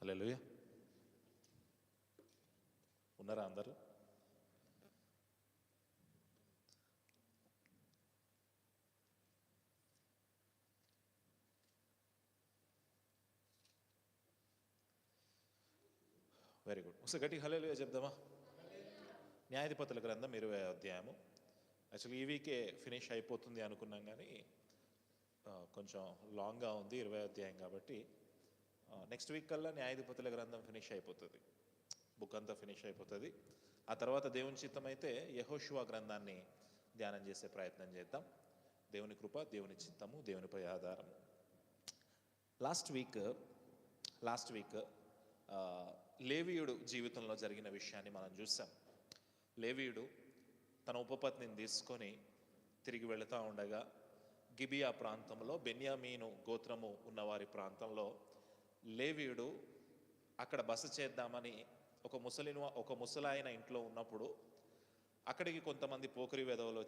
హల్లెలూయా. ఉన్నారా అందరూ? Very good. ఒకసారి గట్టిగా హల్లెలూయా చెప్దామా? న్యాయాధిపతుల గ్రంథం 20వ అధ్యాయము. యాక్చువల్లీ ఈ వీకే ఫినిష్ అయిపోతుంది అనుకున్నాం, కానీ కొంచెం లాంగ్గా ఉంది 20వ అధ్యాయం కాబట్టి నెక్స్ట్ వీక్ కల్లా న్యాయాధిపతుల గ్రంథం ఫినిష్ అయిపోతుంది, బుక్ అంతా ఫినిష్ అయిపోతుంది. ఆ తర్వాత దేవుని చిత్తం అయితే యెహోషువ గ్రంథాన్ని ధ్యానం చేసే ప్రయత్నం చేద్దాం. దేవుని కృప, దేవుని చిత్తము, దేవునిపై ఆధారము. లాస్ట్ వీక్ లేవీయుడు జీవితంలో జరిగిన విషయాన్ని మనం చూసాం. లేవీయుడు తన ఉపపత్నిని తీసుకొని తిరిగి వెళుతూ ఉండగా గిబియా ప్రాంతంలో, బెన్యామీను గోత్రము ఉన్నవారి ప్రాంతంలో లేవీయుడు అక్కడ బస చేద్దామని ఒక ముసలాయన ఇంట్లో ఉన్నప్పుడు అక్కడికి కొంతమంది పోకిరి వెధవలు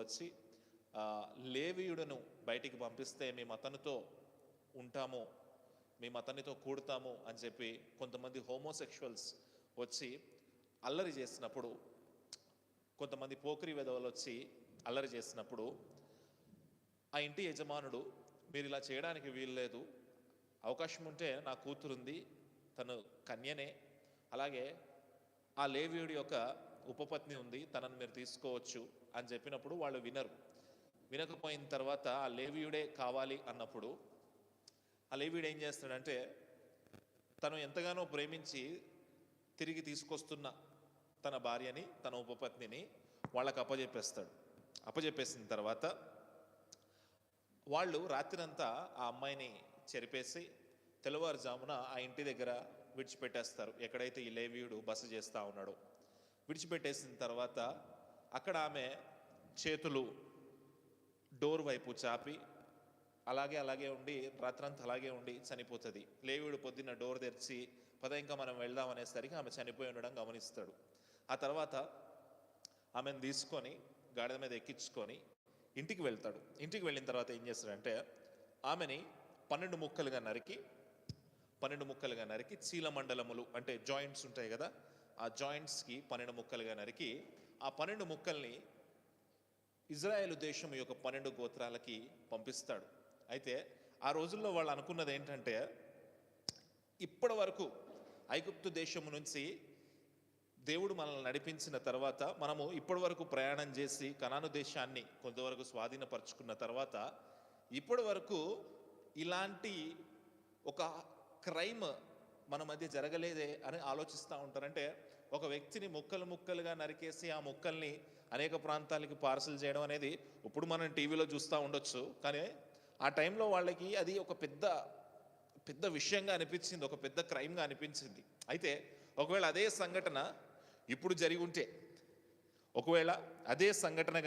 వచ్చి లేవీయుడును బయటికి పంపిస్తే మేము అతనితో ఉంటాము, మేము అతనితో కూడతాము అని చెప్పి కొంతమంది హోమోసెక్షువల్స్ వచ్చి అల్లరి చేసినప్పుడు, కొంతమంది పోకిరి వెధవలు వచ్చి అల్లరి చేసినప్పుడు ఆ ఇంటి యజమానుడు, మీరు ఇలా చేయడానికి వీల్లేదు, అవకాశం ఉంటే నా కూతురుంది, తను కన్యనే, అలాగే ఆ లేవీయుడి యొక్క ఉపపత్ని ఉంది, తనను మీరు తీసుకోవచ్చు అని చెప్పినప్పుడు వాళ్ళు వినకపోయిన తర్వాత ఆ లేవీయుడే కావాలి అన్నప్పుడు ఆ లేవీయుడు ఏం చేస్తాడంటే తను ఎంతగానో ప్రేమించి తిరిగి తీసుకొస్తున్న తన భార్యని, తన ఉపపత్నిని వాళ్ళకు అప్పజెప్పేసిన తర్వాత వాళ్ళు రాత్రంతా ఆ అమ్మాయిని చెరిపేసి తెల్లవారుజామున ఆ ఇంటి దగ్గర విడిచిపెట్టేస్తారు, ఎక్కడైతే ఈ లేవీయుడు బస చేస్తూ ఉన్నాడో. విడిచిపెట్టేసిన తర్వాత అక్కడ ఆమె చేతులు డోర్ వైపు చాపి అలాగే ఉండి రాత్రంతా అలాగే ఉండి చనిపోతుంది. లేవీయుడు పొద్దున్న డోర్ తెరిచి ఇంకా మనం వెళ్దాం అనేసరికి ఆమె చనిపోయి ఉండడం గమనిస్తాడు. ఆ తర్వాత ఆమెను తీసుకొని గాడిద మీద ఎక్కించుకొని ఇంటికి వెళ్తాడు. ఇంటికి వెళ్ళిన తర్వాత ఏం చేస్తాడంటే ఆమెని 12 ముక్కలుగా నరికి చీలమండలములు అంటే జాయింట్స్ ఉంటాయి కదా, ఆ జాయింట్స్కి 12 ముక్కలుగా నరికి ఆ 12 ముక్కల్ని ఇజ్రాయేలు దేశం యొక్క 12 గోత్రాలకి పంపిస్తాడు. అయితే ఆ రోజుల్లో వాళ్ళు అనుకున్నది ఏంటంటే, ఇప్పటి వరకు ఐగుప్తు దేశం నుంచి దేవుడు మనల్ని నడిపించిన తర్వాత, మనము ఇప్పటి వరకు ప్రయాణం చేసి కనాను దేశాన్ని కొంతవరకు స్వాధీనపరుచుకున్న తర్వాత, ఇప్పటి వరకు ఇలాంటి ఒక క్రైమ్ మన మధ్య జరగలేదే అని ఆలోచిస్తూ ఉంటారంటే, ఒక వ్యక్తిని ముక్కలుగా నరికేసి ఆ ముక్కల్ని అనేక ప్రాంతాలకి పార్సల్ చేయడం అనేది ఇప్పుడు మనం టీవీలో చూస్తూ ఉండొచ్చు, కానీ ఆ టైంలో వాళ్ళకి అది ఒక పెద్ద విషయంగా అనిపించింది, ఒక పెద్ద క్రైమ్గా అనిపించింది. అయితే ఒకవేళ అదే సంఘటన ఇప్పుడు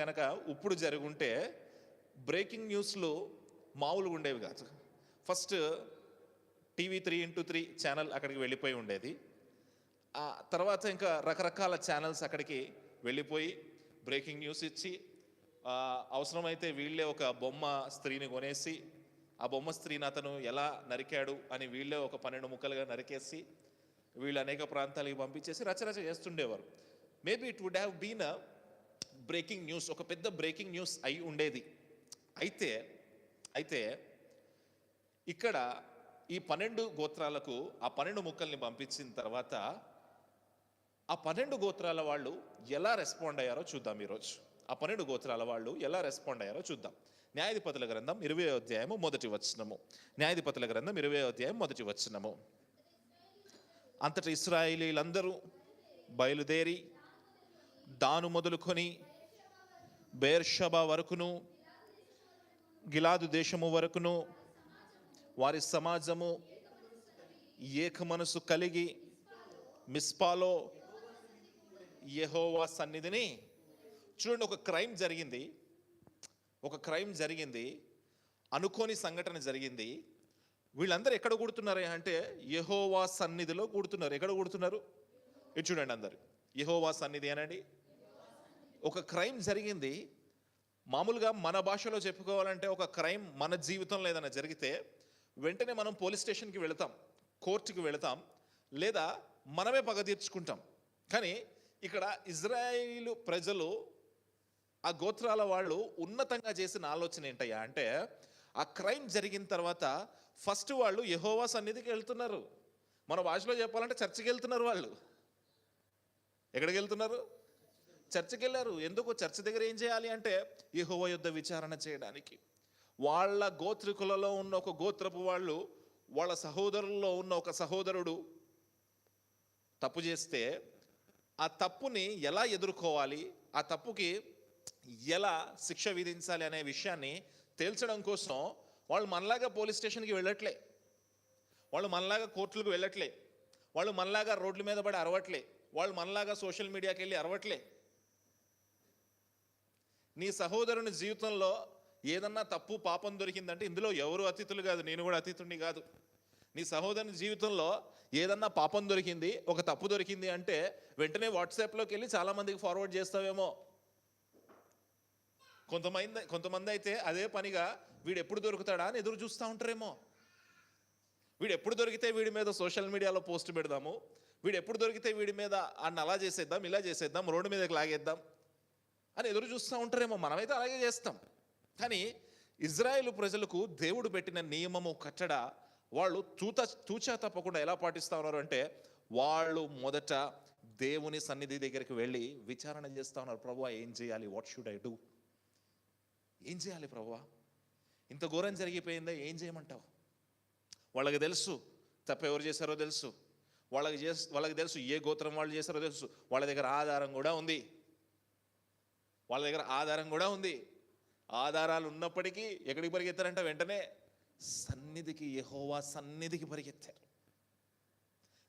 గనక ఇప్పుడు జరుగుంటే బ్రేకింగ్ న్యూస్లు మామూలుగా ఉండేవి కాదు. ఫస్ట్ టీవీ 3x3 ఛానల్ అక్కడికి వెళ్ళిపోయి ఉండేది. ఆ తర్వాత ఇంకా రకరకాల ఛానల్స్ అక్కడికి వెళ్ళిపోయి బ్రేకింగ్ న్యూస్ ఇచ్చి, అవసరమైతే వీళ్ళే ఒక బొమ్మ స్త్రీని కొనేసి ఆ బొమ్మ స్త్రీని అతను ఎలా నరికాడు అని వీళ్ళే ఒక 12 ముక్కలుగా నరికేసి వీళ్ళు అనేక ప్రాంతాలకి పంపించేసి రచరచ చేస్తుండేవారు. Maybe it would have been a breaking news, ఒక పెద్ద బ్రేకింగ్ న్యూస్ అయి ఉండేది. అయితే ఇక్కడ ఈ 12 గోత్రాలకు ఆ 12 ముక్కల్ని పంపించిన తర్వాత ఆ 12 గోత్రాల వాళ్ళు ఎలా రెస్పాండ్ అయ్యారో చూద్దాం ఈరోజు. ఆ 12 గోత్రాల వాళ్ళు ఎలా రెస్పాండ్ అయ్యారో చూద్దాం. న్యాయాధిపతుల గ్రంథం 20వ అధ్యాయము 1వ వచనము. న్యాయాధిపతుల గ్రంథం 20వ అధ్యాయం 1వ వచనము. అంతటా ఇశ్రాయేలీలందరూ బయలుదేరి దాను మొదలుకొని బెయేర్షెబా వరకును, గిలాదు దేశము వరకును వారి సమాజము ఏక మనసు కలిగి మిస్పాలో యెహోవా సన్నిధిని. చూడండి, ఒక క్రైమ్ జరిగింది, అనుకోని సంఘటన జరిగింది. వీళ్ళందరూ ఎక్కడ కూడుతున్నారు అంటే యెహోవా సన్నిధిలో కూడుతున్నారు. ఎక్కడ కూడుతున్నారు? ఇది చూడండి, అందరు యెహోవా సన్నిధి అనండి. ఒక క్రైమ్ జరిగింది. మామూలుగా మన భాషలో చెప్పుకోవాలంటే ఒక క్రైమ్ మన జీవితంలో ఏదైనా జరిగితే వెంటనే మనం పోలీస్ స్టేషన్కి వెళతాం, కోర్టుకి వెళతాం, లేదా మనమే పగ తీర్చుకుంటాం. కానీ ఇక్కడ ఇజ్రాయేలు ప్రజలు, ఆ గోత్రాల వాళ్ళు ఉన్నతంగా చేసిన ఆలోచన ఏంటయ్యా అంటే, ఆ క్రైమ్ జరిగిన తర్వాత ఫస్ట్ వాళ్ళు యెహోవా సన్నిధికి వెళ్తున్నారు. మన భాషలో చెప్పాలంటే చర్చికి వెళ్తున్నారు. వాళ్ళు ఎక్కడికి వెళ్తున్నారు? చర్చికి వెళ్ళారు. ఎందుకు? చర్చ్ దగ్గర ఏం చేయాలి అంటే యెహోవా యుద్ధ విచారణ చేయడానికి. వాళ్ళ గోత్రికులలో ఉన్న ఒక గోత్రపు వాళ్ళు, వాళ్ళ సహోదరుల్లో ఉన్న ఒక సహోదరుడు తప్పు చేస్తే ఆ తప్పుని ఎలా ఎదుర్కోవాలి, ఆ తప్పుకి ఎలా శిక్ష విధించాలి అనే విషయాన్ని తేల్చడం కోసం వాళ్ళు మనలాగా పోలీస్ స్టేషన్కి వెళ్ళట్లే, వాళ్ళు మనలాగా కోర్టులకు వెళ్ళట్లే, వాళ్ళు మనలాగా రోడ్ల మీద పడి అరవట్లే, వాళ్ళు మనలాగా సోషల్ మీడియాకి వెళ్ళి అరవట్లే. నీ సహోదరుని జీవితంలో ఏదన్నా తప్పు పాపం దొరికిందంటే ఇందులో ఎవరు అతిథులు కాదు, నేను కూడా అతిథుడిని కాదు. నీ సహోదరుని జీవితంలో ఏదన్నా పాపం దొరికింది, ఒక తప్పు దొరికింది అంటే వెంటనే వాట్సాప్లోకి వెళ్ళి చాలామందికి ఫార్వర్డ్ చేస్తావేమో. కొంతమంది అయితే అదే పనిగా వీడు ఎప్పుడు దొరుకుతాడా అని ఎదురు చూస్తూ ఉంటారేమో. వీడు ఎప్పుడు దొరికితే వీడి మీద సోషల్ మీడియాలో పోస్ట్ పెడదాము, వీడు ఎప్పుడు దొరికితే వీడి మీద అన్న అలా చేసేద్దాం, ఇలా చేసేద్దాం, రోడ్డు మీదకి లాగేద్దాం అని ఎదురు చూస్తూ ఉంటారేమో. మనమైతే అలాగే చేస్తాం. కానీ ఇజ్రాయేలు ప్రజలకు దేవుడు పెట్టిన నియమము కట్టడ వాళ్ళు తూచా తప్పకుండా ఎలా పాటిస్తూ ఉన్నారు అంటే, వాళ్ళు మొదట దేవుని సన్నిధి దగ్గరికి వెళ్ళి విచారణ చేస్తూ ఉన్నారు. ప్రభువా ఏం చేయాలి? What should I do? ఏం చేయాలి ప్రభువా? ఇంత ఘోరం జరిగిపోయిందా, ఏం చేయమంటావు? వాళ్ళకి తెలుసు తప్ప ఎవరు చేశారో తెలుసు, వాళ్ళకి తెలుసు ఏ గోత్రం వాళ్ళు చేశారో తెలుసు. వాళ్ళ దగ్గర ఆధారం కూడా ఉంది. ఆధారాలు ఉన్నప్పటికీ ఎక్కడికి పరిగెత్తారంట? వెంటనే సన్నిధికి, యెహోవా సన్నిధికి పరిగెత్తారు.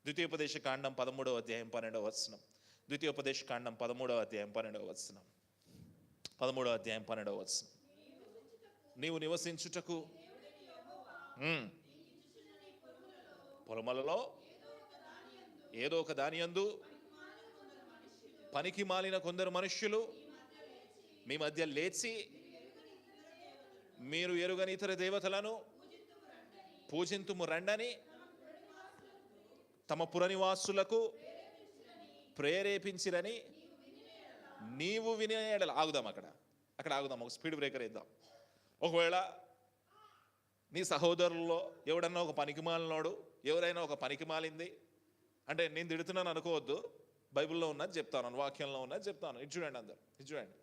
ద్వితీయోపదేశ కాండం 13వ అధ్యాయం 12వ వచనం. ద్వితీయోపదేశ కాండం 13వ అధ్యాయం 12వ వచనం. 13వ అధ్యాయం 12వ వచనం. నీవు నివసించుటకు పొలములలో ఏదో ఒక దాని యందు పనికి మాలిన కొందరు మనుష్యులు మీ మధ్య లేచి మీరు ఎరుగని ఇతర దేవతలను పూజింతుము రండని తమ పురనివాసులకు ప్రేరేపించిరని నీవు వినే ఎడల. అక్కడ ఆగుదాం, ఒక స్పీడ్ బ్రేకర్ వేద్దాం. ఒకవేళ నీ సహోదరుల్లో ఎవడన్నా ఒక పనికిమాలినోడు, ఎవరైనా ఒక పనికిమాలింది అంటే, నేను తిడుతున్నాను అనుకోవద్దు, బైబిల్లో ఉన్నది చెప్తాను, వాక్యంలో ఉన్నది చెప్తాను. ఇది చూడండి అందరు, ఇది చూడండి.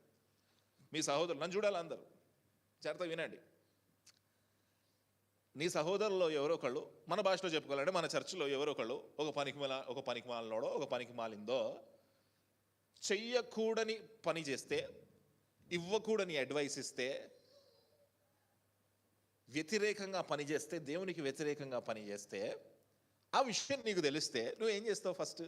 మీ సహోదరులు, నన్ను చూడాలి అందరూ, జాగ్రత్తగా వినండి. నీ సహోదరుల్లో ఎవరో ఒకళ్ళు, మన భాషలో చెప్పుకోవాలంటే మన చర్చిలో ఎవరో ఒకళ్ళు ఒక పనికిమాలినోడో ఒక పనికిమాలిందో చెయ్యకూడని పని చేస్తే, ఇవ్వకూడని అడ్వైస్ ఇస్తే, వ్యతిరేకంగా పనిచేస్తే, దేవునికి వ్యతిరేకంగా పనిచేస్తే, ఆ విషయం నీకు తెలిస్తే నువ్వేం చేస్తావు? ఫస్ట్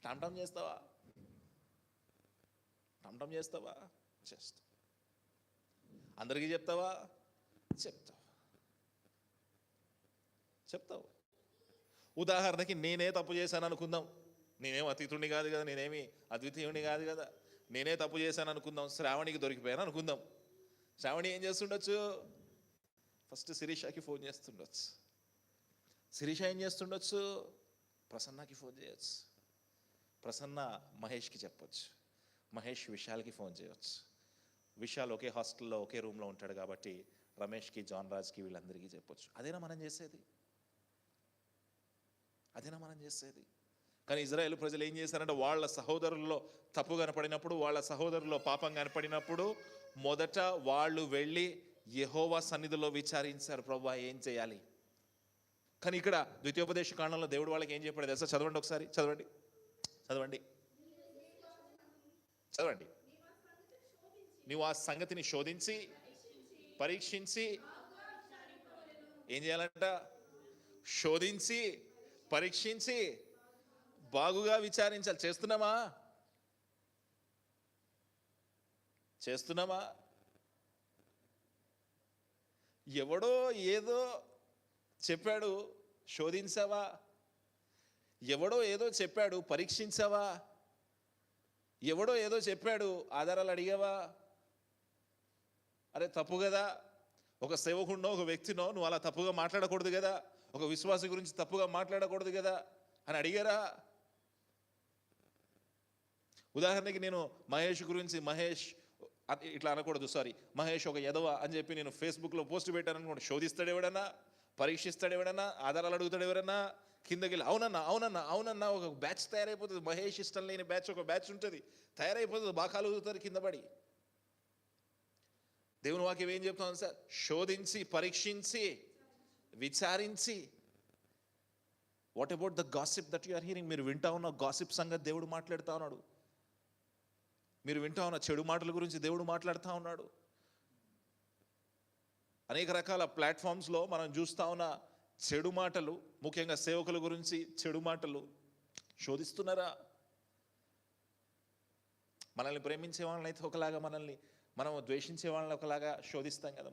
టమ్ చేస్తావా? చేస్తావా? అందరికీ చెప్తావా? చెప్తావు. ఉదాహరణకి నేనే తప్పు చేశాను అనుకుందాం. నేనేం అతీతుడిని కాదు కదా, నేనేమి అద్వితీయుడిని కాదు కదా. నేనే తప్పు చేశాను అనుకుందాం. శ్రావణికి దొరికిపోయాను అనుకుందాం. శ్రావణి ఏం చేస్తుండొచ్చు? ఫస్ట్ శిరీషకి ఫోన్ చేస్తుండొచ్చు. శిరీష ఏం చేస్తుండొచ్చు? ప్రసన్నకి ఫోన్ చేయొచ్చు. ప్రసన్న మహేష్కి చెప్పొచ్చు. మహేష్ విశాల్కి ఫోన్ చేయొచ్చు. విశాల్ ఒకే హాస్టల్లో ఒకే రూమ్లో ఉంటాడు కాబట్టి రమేష్కి, జాన్ రాజ్కి, వీళ్ళందరికీ చెప్పొచ్చు. అదేనా మనం చేసేది? కానీ ఇజ్రాయేల్ ప్రజలు ఏం చేశారంటే, వాళ్ళ సహోదరుల్లో తప్పు కనపడినప్పుడు, వాళ్ళ సహోదరుల్లో పాపం కనపడినప్పుడు మొదట వాళ్ళు వెళ్ళి యెహోవా సన్నిధిలో విచారించారు, ప్రభువా ఏం చేయాలి. కానీ ఇక్కడ ద్వితీయోపదేశ కాండంలో దేవుడు వాళ్ళకి ఏం చెప్పాడు తెలుసా? చదవండి ఒకసారి, చదవండి. నీవు ఆ సంగతిని శోధించి పరీక్షించి ఏం చేయాలంట? శోధించి పరీక్షించి బాగుగా విచారించాలి. చేస్తున్నామా? ఎవడో ఏదో చెప్పాడు, శోధించావా? ఎవడో ఏదో చెప్పాడు, పరీక్షించావా? ఎవడో ఏదో చెప్పాడు, ఆధారాలు అడిగావా? అరే తప్పు కదా, ఒక సేవకుడినో ఒక వ్యక్తినో నువ్వు అలా తప్పుగా మాట్లాడకూడదు కదా, ఒక విశ్వాసి గురించి తప్పుగా మాట్లాడకూడదు కదా అని అడిగారా? ఉదాహరణకి నేను మహేష్ గురించి, మహేష్ ఇట్లా అనకూడదు, సారీ, మహేష్ ఒక ఎదవ అని చెప్పి నేను ఫేస్బుక్లో పోస్ట్ పెట్టాను అనుకోండి, శోధిస్తాడు ఎవడన్నా, పరీక్షిస్తాడు ఎవడన్నా, ఆధారాలు అడుగుతాడు ఎవరన్నా? కిందకి వెళ్ళి అవునన్నా అవునన్నా అవునన్నా ఒక బ్యాచ్ తయారైపోతుంది. మహేష్ ఇష్టం లేని బ్యాచ్ ఒక బ్యాచ్ ఉంటుంది, తయారైపోతుంది, బాకాలు ఊగుతారు కింద పడి. దేవుని వాక్యం ఏం చెప్తాను సార్? శోధించి, పరీక్షించి, విచారించి. What about the gossip that you are hearing? మీరు వింటా ఉన్న గాసిప్ సంగతి దేవుడు మాట్లాడుతూ ఉన్నాడు. మీరు వింటా ఉన్న చెడు మాటల గురించి దేవుడు మాట్లాడుతూ ఉన్నాడు. అనేక రకాల ప్లాట్ఫామ్స్లో మనం చూస్తూ ఉన్న చెడు మాటలు, ముఖ్యంగా సేవకుల గురించి చెడు మాటలు శోధిస్తున్నారా? మనల్ని ప్రేమించే వాళ్ళని అయితే ఒకలాగా, మనం ద్వేషించే వాళ్ళని ఒకలాగా శోధిస్తాం కదా.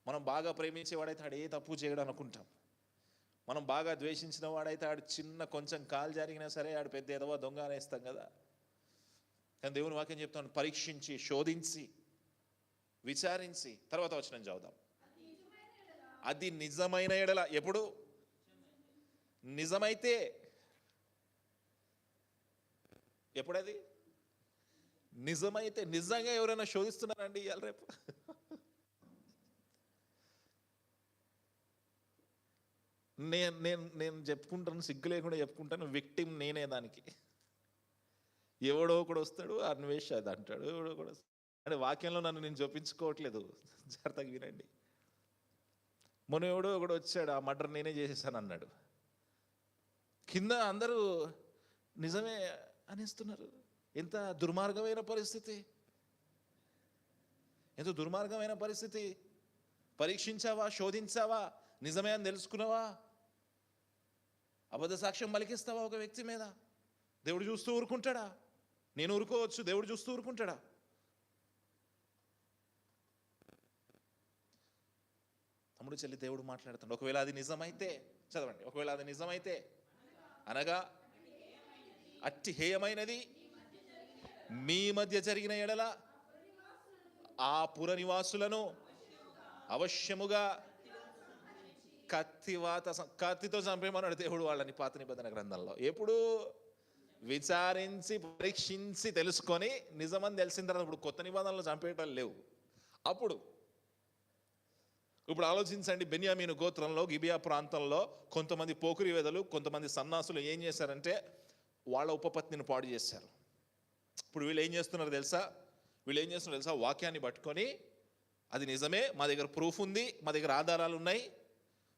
మనం బాగా ప్రేమించేవాడైతే ఆడు ఏ తప్పు చేయడం అనుకుంటాం. మనం బాగా ద్వేషించిన వాడైతే ఆడు చిన్న కొంచెం కాలు జరిగినా సరే ఆడు పెద్ద ఎదవ దొంగ అనేస్తాం కదా. కానీ దేవుని వాక్యం చెప్తాను, పరీక్షించి, శోధించి, విచారించి. తర్వాత వచనం చదువుదాం. అది నిజమైన ఎడల. ఎప్పుడు నిజమైతే? ఎప్పుడది నిజమైతే? నిజంగా ఎవరైనా శోధిస్తున్నారండి ఇవాళ రేపు? నేను చెప్పుకుంటాను, సిగ్గు లేకుండా చెప్పుకుంటాను, విక్టిమ్ నేనే దానికి. ఎవడో ఒకడు వస్తాడు, అన్వేష్ అది అంటాడు, ఎవడో ఒకడు వస్తాడు అంటే వాక్యంలో నన్ను నేను చూపించుకోవట్లేదు, జాగ్రత్తగా వినండి. మొన్న ఎవడో ఒకడు వచ్చాడు, ఆ మర్డర్ నేనే చేసేసాను అన్నాడు. కింద అందరూ నిజమే అనేస్తున్నారు. ఎంత దుర్మార్గమైన పరిస్థితి, ఎంత దుర్మార్గమైన పరిస్థితి. పరీక్షించావా? శోధించావా? నిజమే అని తెలుసుకున్నావా? అబద్ధ సాక్ష్యం పలికిస్తావా ఒక వ్యక్తి మీద? దేవుడు చూస్తూ ఊరుకుంటాడా? నేను ఊరుకోవచ్చు, దేవుడు చూస్తూ ఊరుకుంటాడా? తమ్ముడు, చెల్లి, దేవుడు మాట్లాడుతాడు. ఒకవేళ అది నిజమైతే, చదవండి, ఒకవేళ అది నిజమైతే అనగా అట్టి హేయమైనది మీ మధ్య జరిగిన ఎడల ఆ పుర నివాసులను అవశ్యముగా కత్తితో చంపేమన్నాడు దేవుడు వాళ్ళని పాత నిబంధన గ్రంథంలో. ఎప్పుడు? విచారించి, పరీక్షించి, తెలుసుకొని నిజమని తెలిసిన తర్వాత. ఇప్పుడు కొత్త నిబంధనలు చంపేయటాలు లేవు. అప్పుడు ఇప్పుడు ఆలోచించండి, బెన్యామీను గోత్రంలో గిబియా ప్రాంతంలో కొంతమంది పోకిరి వేదలు, కొంతమంది సన్నాసులు ఏం చేశారంటే వాళ్ళ ఉపపత్నిని పాడు చేశారు. ఇప్పుడు వీళ్ళు ఏం చేస్తున్నారు తెలుసా? వాక్యాన్ని పట్టుకొని అది నిజమే, మా దగ్గర ప్రూఫ్ ఉంది, మా దగ్గర ఆధారాలు ఉన్నాయి,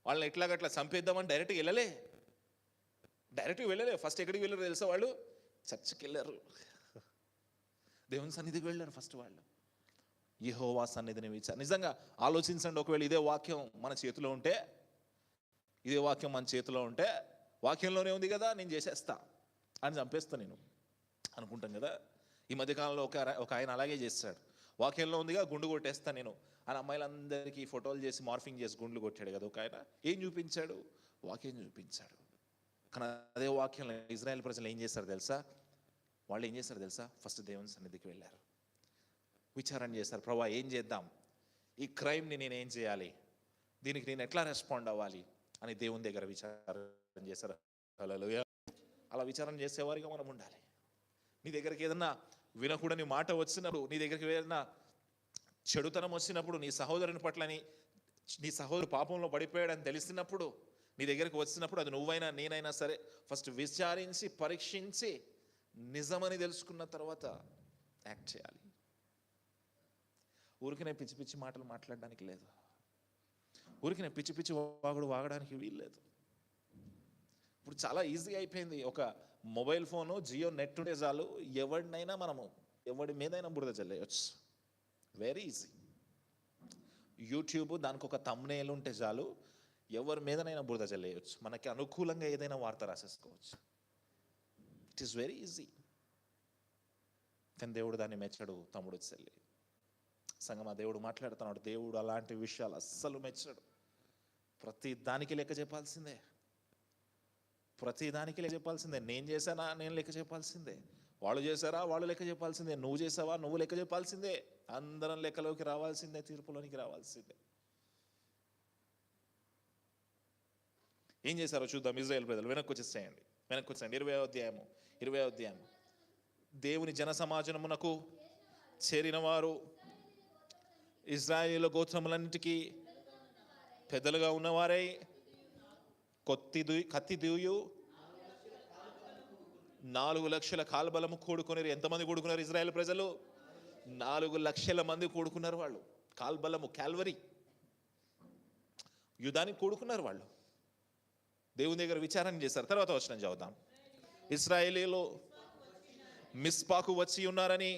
వాళ్ళని ఎట్లాగట్లా చంపేద్దామని డైరెక్ట్గా వెళ్ళలే. ఫస్ట్ ఎక్కడికి వెళ్ళారు తెలుసా? వాళ్ళు చర్చికి వెళ్ళారు, దేవుని సన్నిధికి వెళ్ళారు ఫస్ట్. వాళ్ళు యెహోవా సన్నిధిని నిజంగా ఆలోచించండి. ఒకవేళ ఇదే వాక్యం మన చేతిలో ఉంటే, వాక్యంలోనే ఉంది కదా, నేను చేసేస్తా అని చంపేస్తా నేను అనుకుంటాం కదా. ఈ మధ్యకాలంలో ఒక ఆయన అలాగే చేస్తాడు. వాక్యంలో ఉందిగా, గుండు కొట్టేస్తా నేను అని అమ్మాయిలందరికీ ఫోటోలు చేసి మార్ఫింగ్ చేసి గుండ్లు కొట్టాడు కదా ఒక ఆయన. ఏం చూపించాడు? వాక్యం చూపించాడు. కానీ అదే వాక్యంలో ఇజ్రాయెల్ ప్రజలు ఏం చేశారు తెలుసా? ఫస్ట్ దేవుని సన్నిధికి వెళ్ళారు, విచారణ చేశారు. ప్రభా, ఏం చేద్దాం? ఈ క్రైమ్ని నేను ఏం చేయాలి? దీనికి నేను ఎట్లా రెస్పాండ్ అవ్వాలి అని దేవుని దగ్గర విచారణ చేశారు. హల్లెలూయా. అలా విచారణ చేసేవారిగా మనం ఉండాలి. నీ దగ్గరికి ఏదన్నా వినకూడని మాట వచ్చినప్పుడు, నీ దగ్గరికి ఏదన్నా చెడుతనం వచ్చినప్పుడు, నీ సహోదరుని పట్లని, నీ సహోదరు పాపంలో పడిపోయాడని తెలిసినప్పుడు, నీ దగ్గరికి వచ్చినప్పుడు, అది నువ్వైనా నేనైనా సరే, ఫస్ట్ విచారించి, పరీక్షించి, నిజమని తెలుసుకున్న తర్వాత యాక్ట్ చేయాలి. ఊరికనే పిచ్చి పిచ్చి మాటలు మాట్లాడడానికి లేదు. ఊరికనే పిచ్చి పిచ్చి వాగడానికి వీల్లేదు. ఇప్పుడు చాలా ఈజీ అయిపోయింది. ఒక మొబైల్ ఫోను, జియో నెట్ ఉంటే చాలు, ఎవడి మీదైనా బురద చల్లేయచ్చు. Very easy. యూట్యూబ్, దానికి ఒక థంబ్నెయిల్ ఉంటే చాలు, ఎవరి మీదనైనా బురద చల్లేయచ్చు. మనకి అనుకూలంగా ఏదైనా వార్త రాసేసుకోవచ్చు. It is very easy. కానీ దేవుడు దాన్ని మెచ్చడు. తమ్ముడు, చెల్లి, సంగమా, దేవుడు మాట్లాడుతున్నాడు. దేవుడు అలాంటి విషయాలు అస్సలు మెచ్చడు. ప్రతి దానికి లెక్క చెప్పాల్సిందే. నేను చేశానా? నేను లెక్క చెప్పాల్సిందే. వాళ్ళు చేశారా, వాళ్ళు లెక్క చెప్పాల్సిందే. నువ్వు చేసావా, నువ్వు లెక్క చెప్పాల్సిందే. అందరం లెక్కలోకి రావాల్సిందే, తీర్పులోనికి రావాల్సిందే. ఏం చేశారో చూద్దాం. ఇజ్రాయేల్ ప్రజలు వెనక్కి వచ్చేసేయండి. 20వ అధ్యాయము. దేవుని జన సమాజమునకు చేరిన వారు, ఇజ్రాయేలు గోత్రములన్నిటికీ పెద్దలుగా ఉన్నవారై కత్తి దూయు 4 లక్షల కాల్బలము కూడుకున్నారు. ఎంతమంది కూడుకున్నారు ఇజ్రాయేల్ ప్రజలు? 4 లక్షల మంది కూడుకున్నారు. వాళ్ళు కాల్బలము, క్యాల్వరీ యుద్ధానికి కూడుకున్నారు. వాళ్ళు దేవుని దగ్గర విచారణ చేశారు. తర్వాత వచనం చదువుతాం. ఇశ్రాయేలీయులు మిస్పాకు వచ్చి ఉన్నారని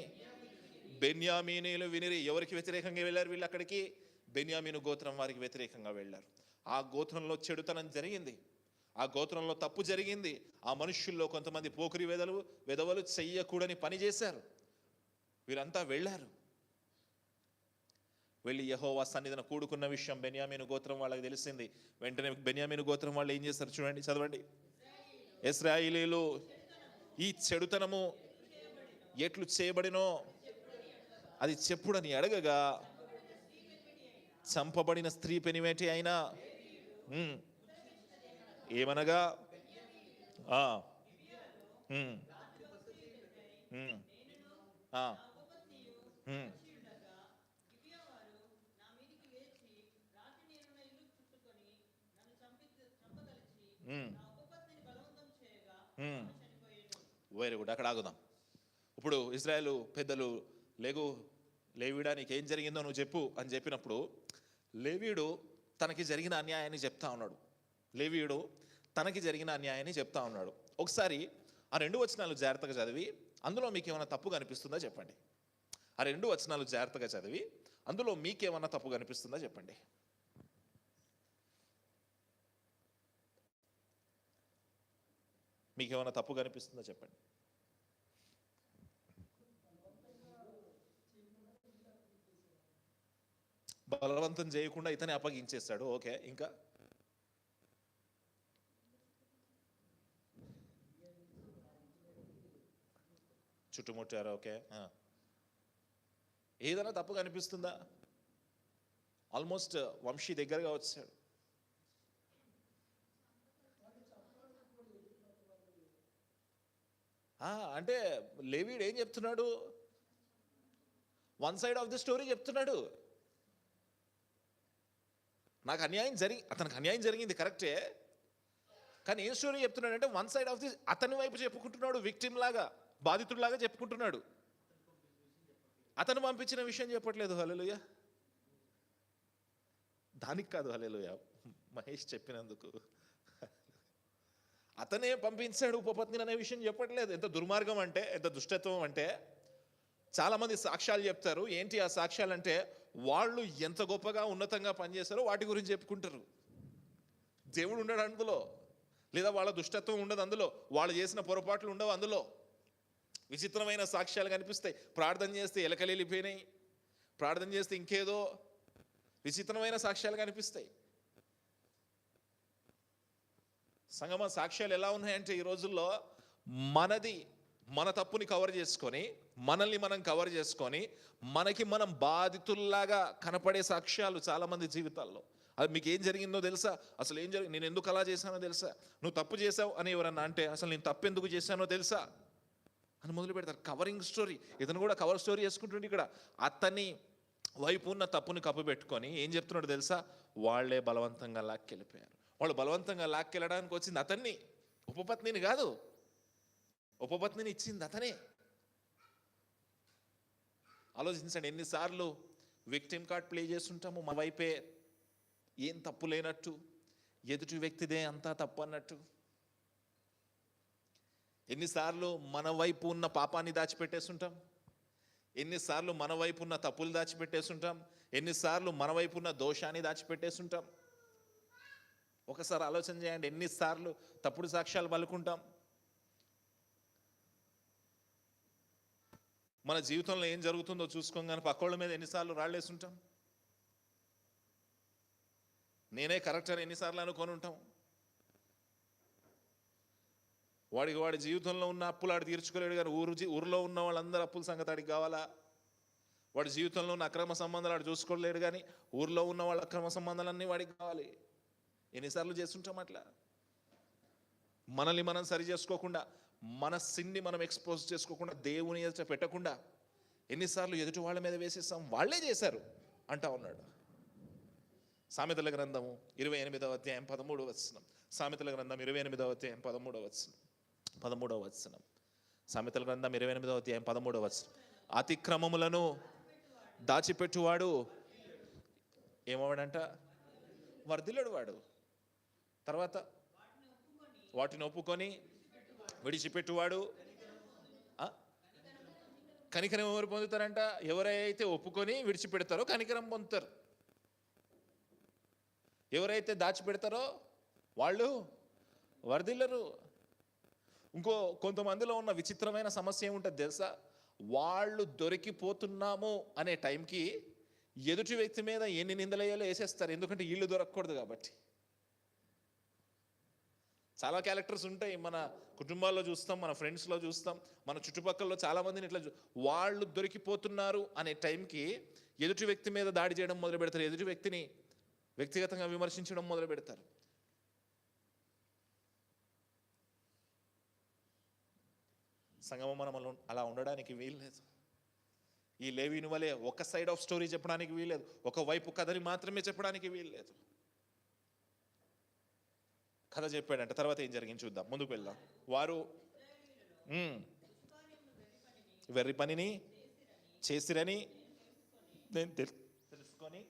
బెన్యామీనీయులు వినిరి. ఎవరికి వ్యతిరేకంగా వెళ్ళారు వీళ్ళు? అక్కడికి బెన్యామీను గోత్రం వారికి వ్యతిరేకంగా వెళ్ళారు. ఆ గోత్రంలో చెడుతనం జరిగింది, ఆ గోత్రంలో తప్పు జరిగింది. ఆ మనుష్యుల్లో కొంతమంది పోకిరి వెధవలు చెయ్యకూడని పని చేశారు. వీరంతా వెళ్ళారు. వెళ్ళి యెహోవా సన్నిధిన కూడుకున్న విషయం బెన్యామీను గోత్రం వాళ్ళకి తెలిసింది. వెంటనే బెన్యామీను గోత్రం వాళ్ళు ఏం చేస్తారు చూడండి, చదవండి. ఇశ్రాయేలీయులు ఈ చెడుతనము ఎట్లు చేయబడినో అది చెప్పుడని అడగగా, చంపబడిన స్త్రీ పెనివేటి అయినా ఏమనగా వెరీ గుడ్. అక్కడ ఆగుదాం. ఇప్పుడు ఇజ్రాయేలు పెద్దలు లేవీడా నీకేం జరిగిందో నువ్వు చెప్పు అని చెప్పినప్పుడు, లేవీయుడు తనకి జరిగిన అన్యాయాన్ని చెప్తా ఉన్నాడు. లేవీయుడు తనకి జరిగిన అన్యాయాన్ని చెప్తా ఉన్నాడు. ఒకసారి ఆ 2 వచనాలు జాగ్రత్తగా చదివి అందులో మీకు ఏమైనా తప్పు కనిపిస్తుందా చెప్పండి. ఆ 2 వచనాలు జాగ్రత్తగా చదివి అందులో మీకేమన్నా తప్పు కనిపిస్తుందా చెప్పండి. మీకేమైనా తప్పు కనిపిస్తుందా చెప్పండి. బలవంతం చేయకుండా ఇతనే అప్పగించేస్తాడు. ఓకే, ఇంకా చుట్టుముట్టారు. ఓకే, ఏదైనా తప్పు కనిపిస్తుందా? ఆల్మోస్ట్ వంశీ దగ్గరగా వచ్చాడు. అంటే లేవీయుడు ఏం చెప్తున్నాడు? One side of the story చెప్తున్నాడు. అతనికి అన్యాయం జరిగింది కరెక్టే, కానీ ఏం స్టోరీ చెప్తున్నాడు అంటే వన్ సైడ్ ఆఫ్ ది, అతని వైపు చెప్పుకుంటున్నాడు. విక్టిమ్ లాగా, బాధితుడిలాగా చెప్పుకుంటున్నాడు. అతను పంపించిన విషయం చెప్పట్లేదు. హల్లెలూయా. దానికి కాదు హల్లెలూయా, మహేష్ చెప్పినందుకు. అతనే పంపించాడు ఉపపత్నిని అనే విషయం చెప్పట్లేదు. ఎంత దుర్మార్గం అంటే, ఎంత దుష్టత్వం అంటే. చాలామంది సాక్ష్యాలు చెప్తారు. ఏంటి ఆ సాక్ష్యాలు అంటే, వాళ్ళు ఎంత గొప్పగా ఉన్నతంగా పనిచేస్తారో వాటి గురించి చెప్పుకుంటారు. దేవుడు ఉండడు అందులో, లేదా వాళ్ళ దుష్టత్వం ఉండదు అందులో, వాళ్ళు చేసిన పొరపాట్లు ఉండవు అందులో. విచిత్రమైన సాక్ష్యాలు కనిపిస్తాయి. ప్రార్థన చేస్తే ఎలకలు వెళ్ళిపోయినాయి, ప్రార్థన చేస్తే ఇంకేదో విచిత్రమైన సాక్ష్యాలు కనిపిస్తాయి. సంగమ సాక్ష్యాలు ఎలా ఉన్నాయంటే, ఈ రోజుల్లో మన తప్పుని కవర్ చేసుకొని, మనల్ని మనం కవర్ చేసుకొని, మనకి మనం బాధితుల్లాగా కనపడే సాక్ష్యాలు చాలామంది జీవితాల్లో. అది మీకు ఏం జరిగిందో తెలుసా? అసలు ఏం జరిగింది, నేను ఎందుకు అలా చేశానో తెలుసా? నువ్వు తప్పు చేసావు అని ఎవరన్నా అంటే, అసలు నేను తప్పు ఎందుకు చేశానో తెలుసా అని మొదలు పెడతారు. Covering story. ఇతను కూడా కవర్ స్టోరీ చేసుకుంటుండే. ఇక్కడ అతని వైపు ఉన్న తప్పుని కప్పు పెట్టుకొని ఏం చెప్తున్నాడు తెలుసా? వాళ్లే బలవంతంగా లాక్కెళ్ళిపోయారు. వాళ్ళు బలవంతంగా లాక్కెళ్ళడానికి వచ్చింది అతన్ని, ఉపపత్నిని కాదు. ఉపపత్నిని ఇచ్చింది అతనే. ఆలోచించండి, ఎన్నిసార్లు విక్టిమ్ కార్డ్ ప్లే చేస్తుంటాము. మన వైపే ఏం తప్పు లేనట్టు, ఎదుటి వ్యక్తిదే అంతా తప్పు అన్నట్టు. ఎన్నిసార్లు మన వైపు ఉన్న పాపాన్ని దాచిపెట్టేస్తుంటాం, ఎన్నిసార్లు మన వైపు ఉన్న తప్పులు దాచిపెట్టేస్తుంటాం, ఎన్నిసార్లు మన వైపు ఉన్న దోషాన్ని దాచిపెట్టేస్తుంటాం. ఒకసారి ఆలోచన చేయండి, ఎన్నిసార్లు తప్పుడు సాక్ష్యాలు పలుకుంటాం. మన జీవితంలో ఏం జరుగుతుందో చూసుకోగానే పక్కోళ్ళ మీద ఎన్నిసార్లు రాళ్ళేస్తుంటాం. నేనే కరెక్ట్ అని ఎన్నిసార్లు అనుకొని ఉంటాం. వాడి జీవితంలో ఉన్న అప్పులు ఆడు తీర్చుకోలేడు, కానీ ఊరిలో ఉన్న వాళ్ళందరూ అప్పుల సంగతి ఆడికి కావాలా? వాడి జీవితంలో ఉన్న అక్రమ సంబంధాలు ఆడు చూసుకోలేడు, కానీ ఊర్లో ఉన్న వాళ్ళ అక్రమ సంబంధాలన్నీ వాడికి కావాలి. ఎన్నిసార్లు చేస్తుంటాం అట్లా? మనల్ని మనం సరి చేసుకోకుండా, మన సిన్ని మనం ఎక్స్పోజ్ చేసుకోకుండా, దేవుని ఎదుట పెట్టకుండా ఎన్నిసార్లు ఎదుటి వాళ్ళ మీద వేసేస్తాం. వాళ్ళే చేశారు అంటా ఉన్నాడు. సామెతల గ్రంథము 28వ అధ్యాయం 13వ వచనం. సామెతల గ్రంథం 28వ అధ్యాయం 13వ వచనం. సామెతల గ్రంథం 28వ అధ్యాయం 13వ వచనం. అతిక్రమములను దాచిపెట్టువాడు ఏమవాడంట? వర్ధిల్లుడు వాడు. తర్వాత వాటిని ఒప్పుకొని విడిచిపెట్టువాడు. కనికరం ఎవరు పొందుతారంట? ఎవరైతే ఒప్పుకొని విడిచిపెడతారో కనికరం పొందుతారు. ఎవరైతే దాచిపెడతారో వాళ్ళు వర్ధిల్లరు. కొంతమందిలో ఉన్న విచిత్రమైన సమస్య ఏముంటుంది తెలుసా? వాళ్ళు దొరికిపోతున్నాము అనే టైంకి ఎదుటి వ్యక్తి మీద ఎన్ని నిందలయ్యాలో వేసేస్తారు, ఎందుకంటే వీళ్ళు దొరకకూడదు కాబట్టి. చాలా క్యారెక్టర్స్ ఉంటాయి, మన కుటుంబాల్లో చూస్తాం, మన ఫ్రెండ్స్లో చూస్తాం, మన చుట్టుపక్కల చాలామందిని ఇట్లా వాళ్ళు దొరికిపోతున్నారు అనే టైంకి ఎదుటి వ్యక్తి మీద దాడి చేయడం మొదలు పెడతారు, ఎదుటి వ్యక్తిని వ్యక్తిగతంగా విమర్శించడం మొదలు పెడతారు. సంగమం మనం అలా ఉండడానికి వీల్లేదు. ఈ లేవీని వలె ఒక సైడ్ ఆఫ్ స్టోరీ చెప్పడానికి వీల్లేదు, ఒకవైపు కథని మాత్రమే చెప్పడానికి వీల్లేదు. కథ చెప్పాడంట. తర్వాత ఏం జరిగింది చూద్దాం, ముందుకు వెళ్దాం. వారు వెర్రి పనిని చేసిరని నేను తెలుసుకొని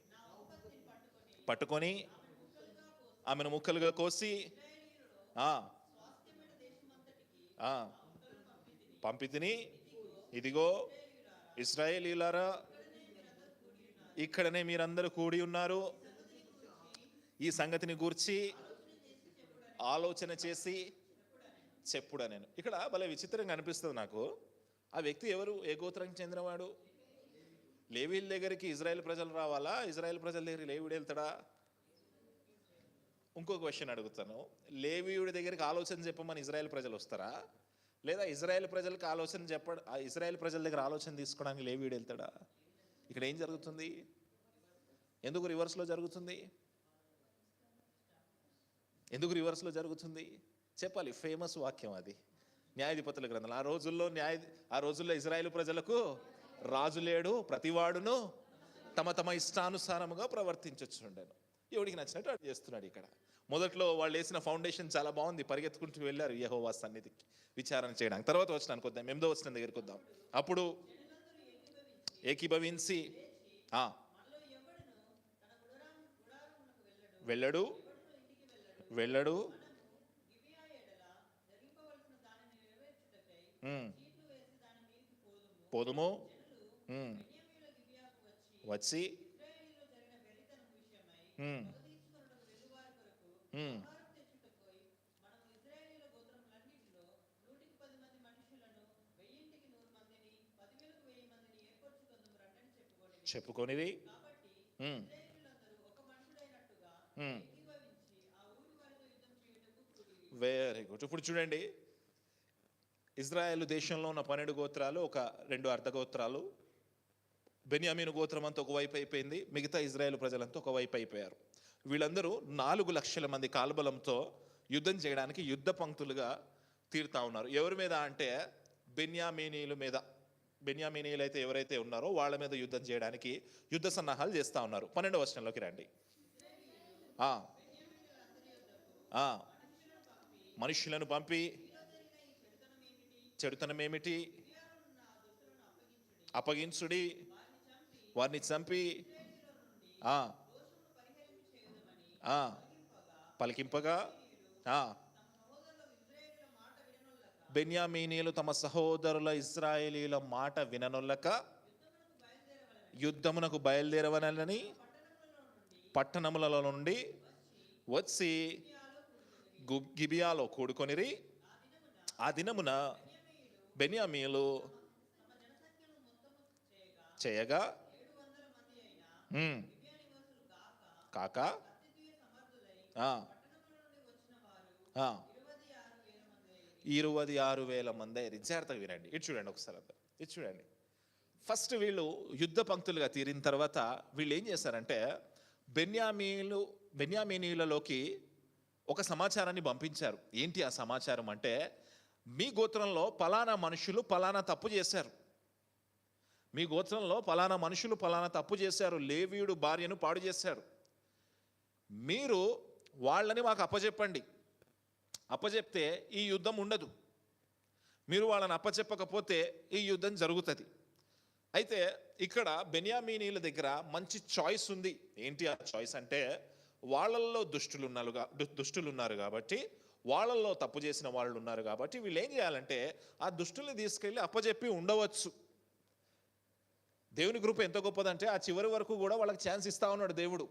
పట్టుకొని ఆమెను ముక్కలుగా కోసి పంపితిని. ఇదిగో ఇశ్రాయేలీయులారా, ఇక్కడనే మీరందరూ కూడి ఉన్నారు, ఈ సంగతిని గూర్చి ఆలోచన చేసి చెప్పుడా. నేను ఇక్కడ భలే విచిత్రంగా అనిపిస్తుంది నాకు. ఆ వ్యక్తి ఎవరు? ఏ గోత్రానికి చెందినవాడు? లేవీల దగ్గరికి ఇజ్రాయెల్ ప్రజలు రావాలా? ఇజ్రాయెల్ ప్రజల దగ్గరికి లేవీడు వెళ్తాడా? ఇంకో క్వశ్చన్ అడుగుతాను. లేవీయుడి దగ్గరికి ఆలోచన చెప్పమని ఇజ్రాయెల్ ప్రజలు వస్తారా? లేదా ఇజ్రాయెల్ ప్రజలకు ఇజ్రాయెల్ ప్రజల దగ్గర ఆలోచన తీసుకోవడానికి లేవీయుడు వెళ్తాడా? ఇక్కడ ఏం జరుగుతుంది? ఎందుకు రివర్స్లో జరుగుతుంది? చెప్పాలి. ఫేమస్ వాక్యం అది, న్యాయాధిపతుల గ్రంథం. ఆ రోజుల్లో ఇజ్రాయెల్ ప్రజలకు రాజు లేడు, ప్రతివాడును తమ తమ ఇష్టానుసారముగా ప్రవర్తించొచ్చుండెను. ఎవడికి నచ్చినట్టు అది చేస్తున్నాడు. ఇక్కడ మొదట్లో వాళ్ళు వేసిన ఫౌండేషన్ చాలా బాగుంది, పరిగెత్తుకుంటూ వెళ్ళారు యెహోవా సన్నిధికి విచారణ చేయడానికి. తర్వాత వచనానికి వద్దాం, 8వ వచనం దగ్గరికి వద్దాం. అప్పుడు ఏకీభవించి వెళ్ళడు పోదుము వచ్చి చెప్పుకొనిది. Very good. ఇప్పుడు చూడండి, ఇజ్రాయెల్ దేశంలో ఉన్న 12 గోత్రాలు, ఒక 2 అర్ధగోత్రాలు, బెన్యామీను గోత్రం అంతా ఒకవైపు అయిపోయింది, మిగతా ఇజ్రాయెల్ ప్రజలంతా ఒకవైపు అయిపోయారు. వీళ్ళందరూ 4 లక్షల మంది కాల్బలంతో యుద్ధం చేయడానికి యుద్ధ పంక్తులుగా తీరుతా ఉన్నారు. ఎవరి మీద అంటే బెన్యామీనీల మీద. బెన్యామీనీలు అయితే ఎవరైతే ఉన్నారో వాళ్ళ మీద యుద్ధం చేయడానికి యుద్ధ సన్నాహాలు చేస్తూ ఉన్నారు. 12వ వచనంలోకి రండి. మనుషులను పంపి చెడుతనమేమిటి అప్పగించుడి, వారిని చంపి పలికింపగా బెన్యామీనీయులు తమ సహోదరుల ఇశ్రాయేలీయుల మాట విననొల్లక యుద్ధమునకు బయలుదేరవనని పట్టణములలో నుండి వచ్చి గిబియాలో కూడుకొనిరి. ఆ దినమున బెన్యామీయులు చేయగా కాక 26,000 మంది అయ్యారు. జాగ్రత్తగా వినండి, ఇటు చూడండి ఒకసారి, అంతా ఇటు చూడండి. ఫస్ట్ వీళ్ళు యుద్ధ పంక్తులుగా తీరిన తర్వాత వీళ్ళు ఏం చేశారంటే బెన్యామీనీలలోకి ఒక సమాచారాన్ని పంపించారు. ఏంటి ఆ సమాచారం అంటే, మీ గోత్రంలో పలానా మనుషులు పలానా తప్పు చేశారు, మీ గోత్రంలో పలానా మనుషులు పలానా తప్పు చేశారు, లేవీయుడు భార్యను పాడు చేశారు, మీరు వాళ్ళని మాకు అప్పచెప్పండి, అప్పచెప్తే ఈ యుద్ధం ఉండదు, మీరు వాళ్ళని అప్పచెప్పకపోతే ఈ యుద్ధం జరుగుతుంది. అయితే ఇక్కడ బెన్యామీనీల దగ్గర మంచి చాయిస్ ఉంది. ఏంటి ఆ చాయిస్ అంటే, వాళ్ళల్లో దుష్టులు ఉన్నారు కాబట్టి, వాళ్ళల్లో తప్పు చేసిన వాళ్ళు ఉన్నారు కాబట్టి వీళ్ళు ఏం చేయాలంటే ఆ దుష్టుల్ని తీసుకెళ్ళి అప్పచెప్పి ఉండవచ్చు. దేవుని కృప ఎంత గొప్పదంటే ఆ చివరి వరకు కూడా వాళ్ళకి ఛాన్స్ ఇస్తా ఉన్నాడు దేవుడు.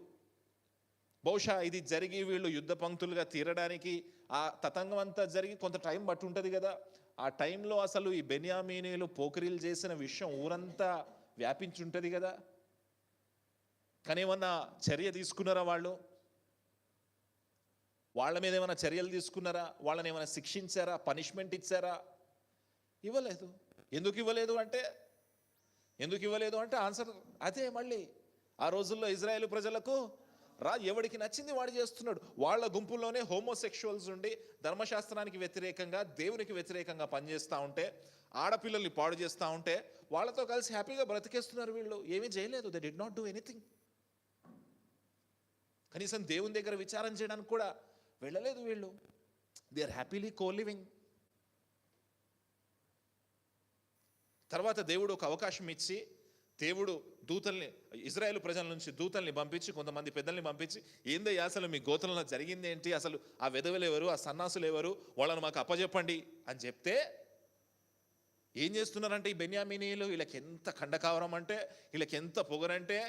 బహుశా ఇది జరిగి వీళ్ళు యుద్ధ పంక్తులుగా తీరడానికి ఆ తతంగం అంతా జరిగి కొంత టైం బట్టి ఉంటుంది కదా. ఆ టైంలో అసలు ఈ బెన్యామీనీలు పోకిరీలు చేసిన విషయం ఊరంతా వ్యాపించి ఉంటుంది కదా. కానీ ఏమన్నా చర్య తీసుకున్నారా వాళ్ళు? వాళ్ళ మీద ఏమైనా చర్యలు తీసుకున్నారా? వాళ్ళని ఏమైనా శిక్షించారా? పనిష్మెంట్ ఇచ్చారా? ఇవ్వలేదు. ఎందుకు ఇవ్వలేదు అంటే ఆన్సర్ అదే. మళ్ళీ ఆ రోజుల్లో ఇజ్రాయేల్ ప్రజలకు ఎవడికి నచ్చింది వాడు చేస్తున్నాడు. వాళ్ళ గుంపుల్లోనే హోమోసెక్షువల్స్ ఉండి ధర్మశాస్త్రానికి వ్యతిరేకంగా, దేవునికి వ్యతిరేకంగా పనిచేస్తూ ఉంటే, ఆడపిల్లల్ని పాడు చేస్తూ ఉంటే వాళ్ళతో కలిసి హ్యాపీగా బ్రతికేస్తున్నారు. వీళ్ళు ఏమీ చేయలేదు. They did not do anything. కనీసం దేవుని దగ్గర విచారం చేయడానికి కూడా వెళ్ళలేదు వీళ్ళు. They are happily co-living. తర్వాత దేవుడు ఒక అవకాశం ఇచ్చి, దేవుడు దూతల్ని, ఇజ్రాయేల్ ప్రజల నుంచి దూతల్ని పంపించి, కొంతమంది పెద్దల్ని పంపించి, ఏందయ్యా అసలు మీ గోత్రంలో జరిగింది ఏంటి, అసలు ఆ వెధవలు ఎవరు, ఆ సన్నాసులు ఎవరు, వాళ్ళని మాకు అప్పచెప్పండి అని చెప్తే ఏం చేస్తున్నారంటే ఈ బెన్యామీనీలు, వీళ్ళకి ఎంత ఖండకావరం అంటే, వీళ్ళకి ఎంత పొగరంటే,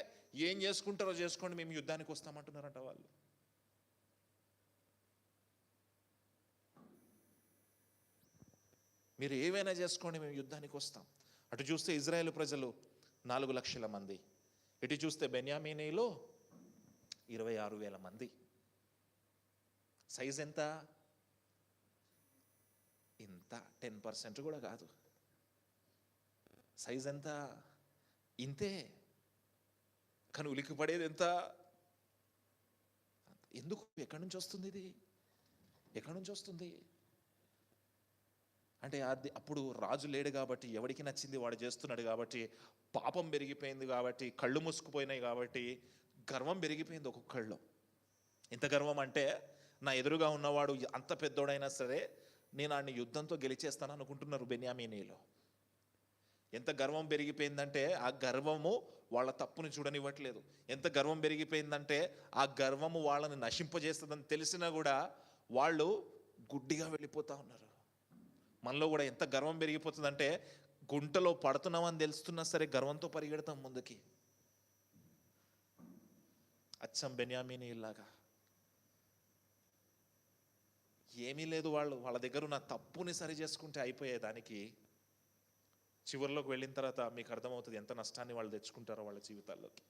ఏం చేసుకుంటారో చేసుకోండి, మేము యుద్ధానికి వస్తామంటున్నారంట వాళ్ళు. మీరు ఏవైనా చేసుకోండి, మేము యుద్ధానికి వస్తాం. అటు చూస్తే ఇజ్రాయేల్ ప్రజలు 4 లక్షల మంది, ఇటు చూస్తే బెన్యామీనీలో 26,000 మంది. సైజ్ ఎంత? ఇంత 10% కూడా కాదు. సైజ్ ఎంత? ఇంతే. కానీ ఉలికి పడేది ఎంత? ఎందుకు? ఎక్కడి నుంచి వస్తుంది ఇది? ఎక్కడి నుంచి వస్తుంది అంటే, అప్పుడు రాజు లేడు కాబట్టి, ఎవడికి నచ్చింది వాడు చేస్తున్నాడు కాబట్టి, పాపం పెరిగిపోయింది కాబట్టి, కళ్ళు మూసుకుపోయినాయి కాబట్టి, గర్వం పెరిగిపోయింది ఒక్కొక్కళ్ళు. ఎంత గర్వం అంటే, నా ఎదురుగా ఉన్నవాడు అంత పెద్దోడైనా సరే నేను ఆడిని యుద్ధంతో గెలిచేస్తాను అనుకుంటున్నారు బెన్యామీనీలు. ఎంత గర్వం పెరిగిపోయిందంటే, ఆ గర్వము వాళ్ళ తప్పుని చూడనివ్వట్లేదు. ఎంత గర్వం పెరిగిపోయిందంటే, ఆ గర్వము వాళ్ళని నశింపజేస్తుందని తెలిసినా కూడా వాళ్ళు గుడ్డిగా వెళ్ళిపోతూ ఉన్నారు. మనలో కూడా ఎంత గర్వం పెరిగిపోతుందంటే, గుంటలో పడుతున్నామని తెలుస్తున్నా సరే గర్వంతో పరిగెడతాం ముందుకి. అచ్చం బెన్యామీనీలాగా. ఏమీ లేదు, వాళ్ళ దగ్గర ఉన్న తప్పుని సరి చేసుకుంటే అయిపోయేదానికి, చివరిలోకి వెళ్ళిన తర్వాత మీకు అర్థమవుతుంది ఎంత నష్టాన్ని వాళ్ళు తెచ్చుకుంటారో వాళ్ళ జీవితాల్లోకి.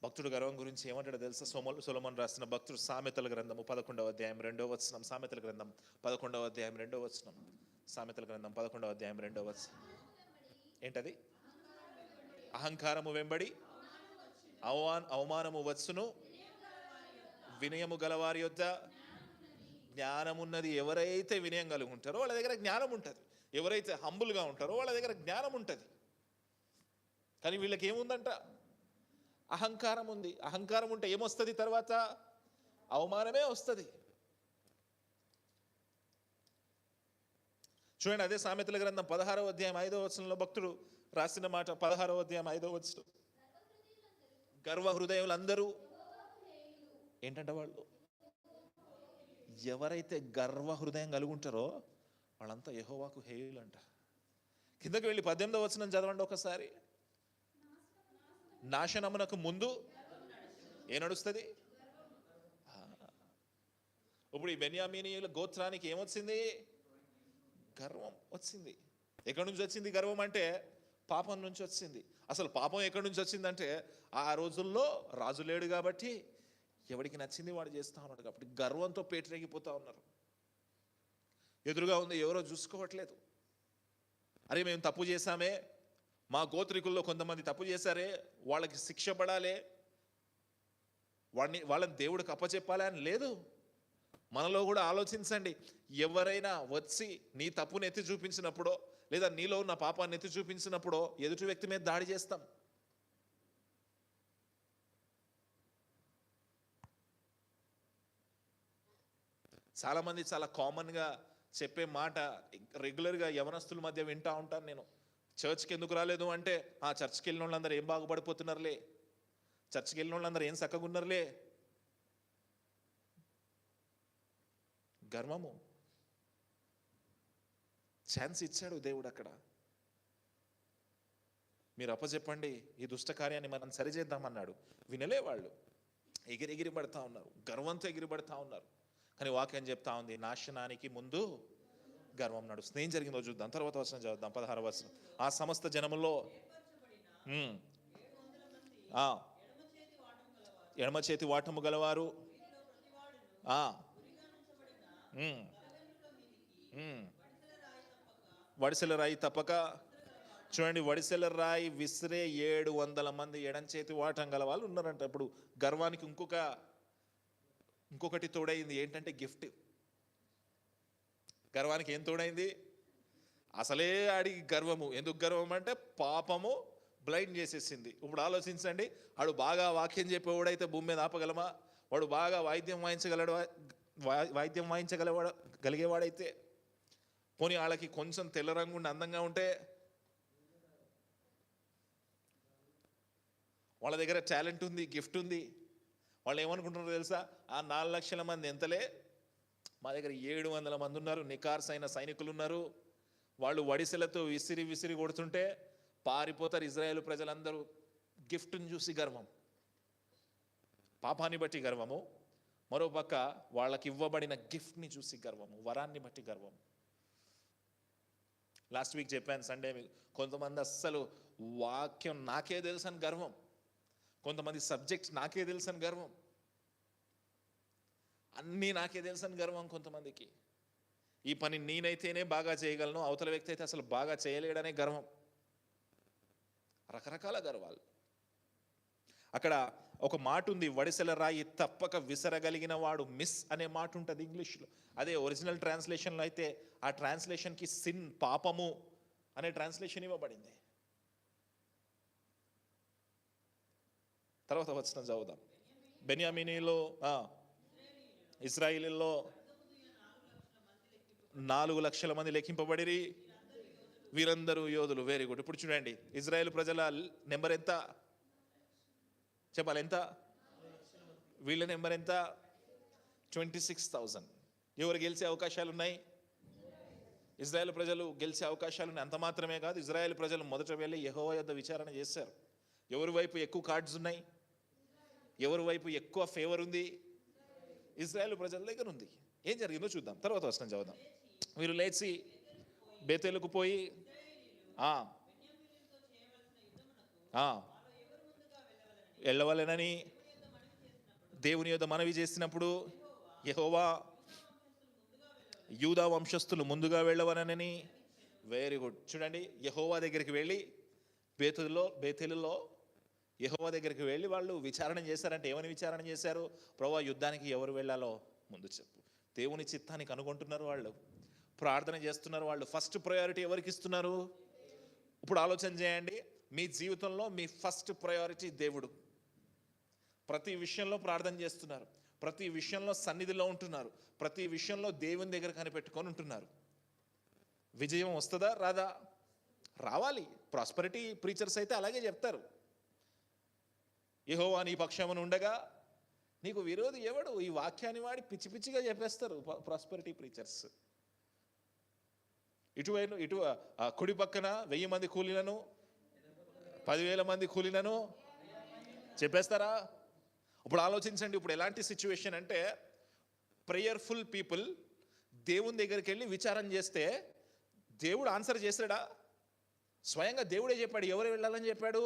భక్తుడు గర్వం గురించి ఏమంటాడో తెలుసా? సొలొమోను రాసిన భక్తుడు సామెతల గ్రంథము 11వ అధ్యాయం 2వ వచనం. సామెతల గ్రంథం 11వ అధ్యాయం 2వ వచనం. సామెతల గ్రంథం 11వ అధ్యాయం 2వ వచనం. ఏంటది? అహంకారము వెంబడి అవమానము వచ్చును, వినయము గలవారి యొద్ద జ్ఞానమున్నది. ఎవరైతే వినయం కలిగి ఉంటారో వాళ్ళ దగ్గర జ్ఞానం ఉంటుంది. ఎవరైతే హంబుల్గా ఉంటారో వాళ్ళ దగ్గర జ్ఞానం ఉంటుంది. కానీ వీళ్ళకి ఏముందంట? అహంకారం ఉంది. అహంకారం ఉంటే ఏమొస్తుంది? తర్వాత అవమానమే వస్తుంది. చూడండి, అదే సామెతల గ్రంథం 16వ అధ్యాయం 5వ వచనంలో భక్తుడు రాసిన మాట. 16వ అధ్యాయం 5వ వచనం. గర్వ హృదయులందరూ ఏంటంటే, వాళ్ళు ఎవరైతే గర్వ హృదయం కలిగి ఉంటారో వాళ్ళంతా యెహోవాకు హేయులు అంట. కిందకి వెళ్ళి 18వ వచనం చదవండి ఒకసారి. నాశనమునకు ముందు ఏ నడుస్తుంది? ఇప్పుడు ఈ బెన్యామీనీయుల గోత్రానికి ఏమొచ్చింది? గర్వం వచ్చింది. ఎక్కడి నుంచి వచ్చింది గర్వం అంటే? పాపం నుంచి వచ్చింది. అసలు పాపం ఎక్కడి నుంచి వచ్చిందంటే, ఆ రోజుల్లో రాజు లేడు కాబట్టి ఎవడికి నచ్చింది వాడు చేస్తూ ఉన్నాడు. కాబట్టి గర్వంతో పేటరేగిపోతూ ఉన్నారు. ఎదురుగా ఉంది ఎవరో చూసుకోవట్లేదు. అరే మేము తప్పు చేశామే, మా గోత్రికుల్లో కొంతమంది తప్పు చేశారే, వాళ్ళకి శిక్ష పడాలి, వాళ్ళని దేవుడికి అప్పచెప్పాలి అని లేదు. మనలో కూడా ఆలోచించండి. ఎవరైనా వచ్చి నీ తప్పుని ఎత్తి చూపించినప్పుడో లేదా నీలో ఉన్న పాపాన్ని ఎత్తి చూపించినప్పుడో ఎదుటి వ్యక్తి మీద దాడి చేస్తాం. చాలామంది చాలా కామన్గా చెప్పే మాట రెగ్యులర్గా యవనస్తుల మధ్య వింటూ ఉంటాను నేను. చర్చ్కి ఎందుకు రాలేదు అంటే, ఆ చర్చ్కి వెళ్ళిన వాళ్ళందరూ ఏం బాగుపడిపోతున్నారులే, చర్చ్కి వెళ్ళిన వాళ్ళందరూ ఏం చక్కగున్నారులే. గర్వము. ఛాన్స్ ఇచ్చాడు దేవుడు అక్కడ. మీరు అప్పచెప్పండి, ఈ దుష్ట కార్యాన్ని మనం సరిచేద్దామన్నాడు. వినలే వాళ్ళు, ఎగిరి పడతా ఉన్నారు, గర్వంతో ఎగిరి పడతా ఉన్నారు. కానీ వాక్యం చెప్తా ఉంది, నాశనానికి ముందు గర్వం నడుస్తుంది. ఏం జరిగిందో చూద్దాం, తర్వాత వచనం చదువుదాం. 16వ వచనం. ఆ సమస్త జనములో ఎడమ చేతి వాటము గలవారు వడిసెల రాయి తప్పక. చూడండి, వడిసెల రాయి విసిరే 700 మంది ఎడంచేతి వాటం గల వాళ్ళు ఉన్నారంట. ఇప్పుడు గర్వానికి ఇంకొకటి తోడైంది. ఏంటంటే గిఫ్ట్. గర్వానికి ఏం తోడైంది? అసలే ఆడికి గర్వము. ఎందుకు గర్వం అంటే పాపము బ్లైండ్ చేసేసింది. ఇప్పుడు ఆలోచించండి, వాడు బాగా వాక్యం చెప్పేవాడైతే భూమి మీద ఆపగలమా? వాడు బాగా వాయిద్యం వాయించగలిగేవాడైతే, పోనీ వాళ్ళకి కొంచెం తెల్ల రంగు ఉండి అందంగా ఉంటే, వాళ్ళ దగ్గర టాలెంట్ ఉంది, గిఫ్ట్ ఉంది, వాళ్ళు ఏమనుకుంటున్నారో తెలుసా? ఆ 4 లక్షల మంది ఎంతలే, మా దగ్గర 700 మంది ఉన్నారు, నికార్సైన సైనికులు ఉన్నారు, వాళ్ళు వడిసెలతో విసిరి కొడుతుంటే పారిపోతారు ఇజ్రాయేలు ప్రజలందరూ. గిఫ్ట్ని చూసి గర్వం, పాపాన్ని బట్టి గర్వము. మరోపక్క వాళ్ళకి ఇవ్వబడిన గిఫ్ట్ని చూసి గర్వము, వరాన్ని బట్టి గర్వం. లాస్ట్ వీక్ చెప్పాను సండే, కొంతమంది అస్సలు వాక్యం నాకే తెలుసు అని గర్వం, కొంతమంది సబ్జెక్ట్స్ నాకే తెలుసు అని గర్వం, అన్నీ నాకే తెలుసు అని గర్వం కొంతమందికి. ఈ పని నేనైతేనే బాగా చేయగలను, అవతల వ్యక్తి అయితే అసలు బాగా చేయలేడనే గర్వం. రకరకాల గర్వాలు. అక్కడ ఒక మాట ఉంది, వడిసెల రాయి తప్పక విసరగలిగిన వాడు. మిస్ అనే మాట ఉంటుంది ఇంగ్లీష్లో. అదే ఒరిజినల్ ట్రాన్స్లేషన్లో అయితే ఆ ట్రాన్స్లేషన్కి సిన్, పాపము అనే ట్రాన్స్లేషన్ ఇవ్వబడింది. తర్వాత వచనం చదువుదాం. బెన్యామీనీలో ఇశ్రాయేలీలో 4 లక్షల మంది లెక్కింపబడిరి, వీరందరూ యోధులు. Very good. ఇప్పుడు చూడండి, ఇజ్రాయేల్ ప్రజల నెంబర్ ఎంత చెప్పాలి? ఎంత? వీళ్ళ నెంబర్ ఎంత? 26,000. ఎవరు గెలిచే అవకాశాలు ఉన్నాయి? ఇజ్రాయేల్ ప్రజలు గెలిచే అవకాశాలు ఉన్నాయి. అంత మాత్రమే కాదు, ఇజ్రాయేల్ ప్రజలు మొదట వెళ్ళి యెహోవా యొద్ద విచారణ చేశారు. ఎవరి వైపు ఎక్కువ కార్డ్స్ ఉన్నాయి, ఎవరి వైపు ఎక్కువ ఫేవర్ ఉంది? ఇజ్రాయేల్ ప్రజల దగ్గర ఉంది. ఏం జరిగిందో చూద్దాం, తర్వాత వచనం చదువుదాం. వీరు లేచి బేతేలుకు పోయి వెళ్ళవలెనని దేవుని యొద్ద మనవి చేసినప్పుడు, యెహోవా యూదా వంశస్థులు ముందుగా వెళ్ళవలనని. Very good. చూడండి, యెహోవా దగ్గరికి వెళ్ళి బేతేలులో యెహోవా దగ్గరికి వెళ్ళి వాళ్ళు విచారణ చేశారంటే, ఏమని విచారణ చేశారు? ప్రభువా, యుద్ధానికి ఎవరు వెళ్ళాలో ముందు చెప్పు. దేవుని చిత్తానికి అనుకుంటున్నారు వాళ్ళు, ప్రార్థన చేస్తున్నారు వాళ్ళు. ఫస్ట్ ప్రయారిటీ ఎవరికి ఇస్తున్నారు? ఇప్పుడు ఆలోచన చేయండి, మీ జీవితంలో మీ ఫస్ట్ ప్రయారిటీ దేవుడు. ప్రతి విషయంలో ప్రార్థన చేస్తున్నారు, ప్రతి విషయంలో సన్నిధిలో ఉంటున్నారు, ప్రతి విషయంలో దేవుని దగ్గర కనిపెట్టుకొని ఉంటున్నారు. విజయం వస్తుందా రాదా? రావాలి. ప్రాస్పరిటీ ప్రీచర్స్ అయితే అలాగే చెప్తారు. యెహోవా నీ పక్షమున ఉండగా నీకు విరోధి ఎవడు? ఈ వాక్యాన్ని వాడి పిచ్చిగా చెప్పేస్తారు ప్రాస్పరిటీ ప్రీచర్స్. ఇటు కుడి పక్కన 1000 మంది కూలీలను, 10,000 మంది కూలీలను చెప్పేస్తారా? ఇప్పుడు ఆలోచించండి, ఇప్పుడు ఎలాంటి సిచ్యువేషన్ అంటే, ప్రేయర్ఫుల్ పీపుల్ దేవుని దగ్గరికి వెళ్ళి విచారం చేస్తే దేవుడు ఆన్సర్ చేశాడా? స్వయంగా దేవుడే చెప్పాడు. ఎవరు వెళ్ళాలని చెప్పాడు?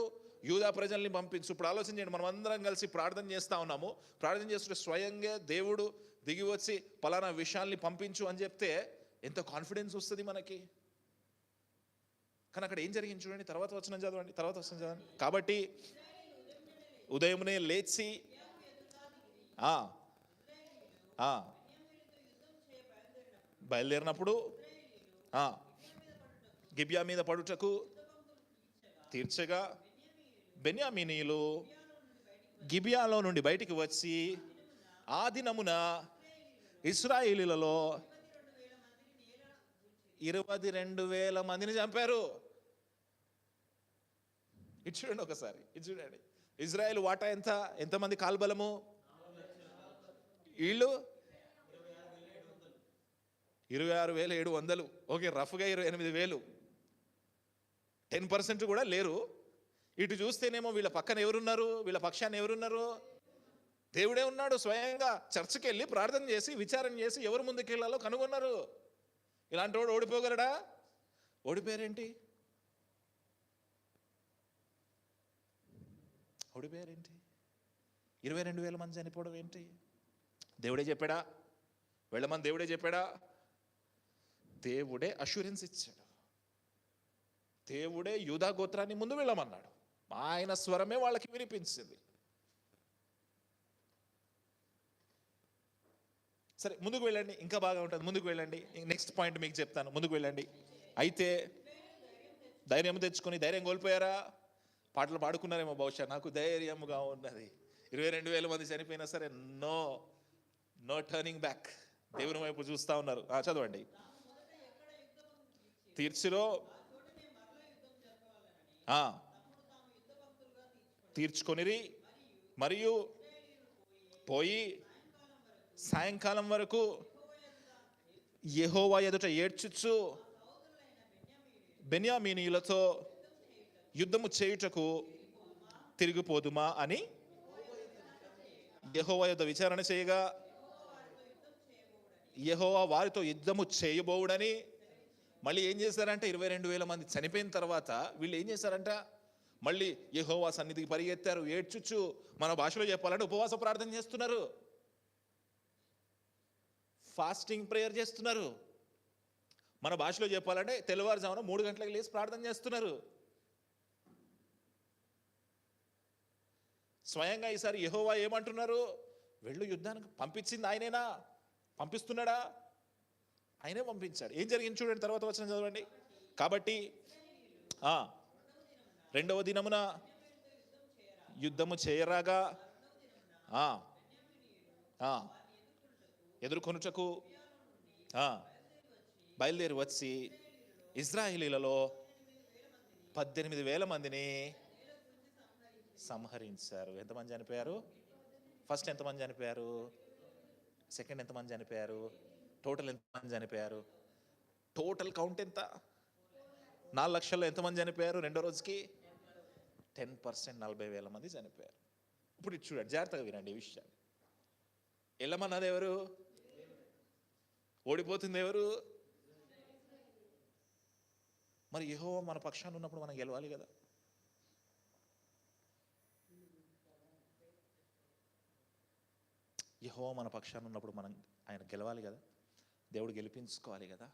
యూదా ప్రజల్ని పంపించు. ఇప్పుడు ఆలోచన చేయండి, మనం అందరం కలిసి ప్రార్థన చేస్తూ ఉన్నాము. ప్రార్థన చేస్తుంటే స్వయంగా దేవుడు దిగి వచ్చి పలానా విషయాల్ని పంపించు అని చెప్తే ఎంత కాన్ఫిడెన్స్ వస్తుంది మనకి. కానీ అక్కడ ఏం జరిగింది చూడండి, తర్వాత వచనం చదవండి. కాబట్టి ఉదయమునే లేచి బయలుదేరినప్పుడు గిబియా మీద పడుటకు తీర్చగా బెన్యామీనీయులు గిబియాలో నుండి బయటికి వచ్చి ఆ దినమున ఇశ్రాయేలీలలో 22,000 మందిని చంపారు. ఇది చూడండి ఒకసారి, ఇది చూడండి. ఇజ్రాయెల్ వాటా ఎంతమంది కాల్బలము? వీళ్ళు 26,700. ఓకే, రఫ్గా 28,000. 10% కూడా లేరు. ఇటు చూస్తేనేమో వీళ్ళ పక్కన ఎవరున్నారు? వీళ్ళ పక్షాన్ని ఎవరున్నారు? దేవుడే ఉన్నాడు. స్వయంగా చర్చికి వెళ్ళి ప్రార్థన చేసి విచారణ చేసి ఎవరు ముందుకు వెళ్ళాలో కనుగొన్నారు. ఇలాంటి వాడు ఓడిపోగలడా? ఓడిపోయారేంటి? 22,000 మంది చనిపోవడం ఏంటి? దేవుడే చెప్పాడా? వెళ్ళమని దేవుడే చెప్పాడా? దేవుడే అష్యూరెన్స్ ఇచ్చాడు. దేవుడే యూదా గోత్రాన్ని ముందు వెళ్ళమన్నాడు. ఆయన స్వరమే వాళ్ళకి వినిపించింది. సరే, ముందుకు వెళ్ళండి, ఇంకా బాగా ఉంటుంది. ముందుకు వెళ్ళండి, నెక్స్ట్ పాయింట్ మీకు చెప్తాను. ముందుకు వెళ్ళండి. అయితే ధైర్యం తెచ్చుకొని ధైర్యం కోల్పోయారా? పాటలు పాడుకున్నారేమో బహుశా, నాకు ధైర్యముగా ఉన్నది. 22,000 మంది చనిపోయినా సరే నో టర్నింగ్ బ్యాక్. దేవుని వైపు చూస్తూ ఉన్నారు. చదవండి. తీర్చిలో తీర్చుకొనిరి మరియు పోయి సాయంకాలం వరకు యెహోవా ఎదుట ఏడ్చుచు బెన్యామీనీయులతో యుద్ధము చేయుటకు తిరిగిపోదుమా అని యెహోవా యొద్ద విచారణ చేయగా యెహోవా వారితో యుద్ధము చేయబోవుడని. మళ్ళీ ఏం చేశారంటే 22,000 మంది చనిపోయిన తర్వాత వీళ్ళు ఏం చేశారంట? మళ్ళీ యెహోవా సన్నిధికి పరిగెత్తారు. ఏడ్చుచు, మన భాషలో చెప్పాలంటే ఉపవాస ప్రార్థన చేస్తున్నారు, ఫాస్టింగ్ ప్రేయర్ చేస్తున్నారు. మన భాషలో చెప్పాలంటే తెల్లవారుజామున 3 గంటలకు లేచి ప్రార్థన చేస్తున్నారు. స్వయంగా ఈసారి యెహోవా ఏమంటున్నారు? వెళ్ళు యుద్ధానికి. పంపించింది ఆయనేనా? పంపిస్తున్నాడా? ఆయనే పంపించాడు. ఏం జరిగింది చూడండి, తర్వాత వచనం చదవండి. కాబట్టి రెండవ దినమున యుద్ధము చేయరాగా ఎదుర్కొనుటకు బయలుదేరి వచ్చి ఇశ్రాయేలీలలో 18,000 మందిని సంహరించారు. ఎంతమంది చనిపోయారు? ఫస్ట్ ఎంతమంది చనిపోయారు? సెకండ్ ఎంతమంది చనిపోయారు? టోటల్ ఎంతమంది చనిపోయారు? టోటల్ కౌంట్ ఎంత? 4 లక్షల్లో ఎంతమంది చనిపోయారు రెండో రోజుకి? 10%, 40,000 మంది చనిపోయారు. ఇప్పుడు ఇది చూడండి, జాగ్రత్తగా వినండి ఈ విషయాన్ని. వెళ్ళమన్నది ఎవరు? ఓడిపోతుంది ఎవరు? మరి యెహోవా మన పక్షాన ఉన్నప్పుడు మనం గెలవాలి కదా. యెహోవా మన పక్షాన ఉన్నప్పుడు ఆయన గెలవాలి కదా. దేవుడు గెలిపించుకోవాలి కదా.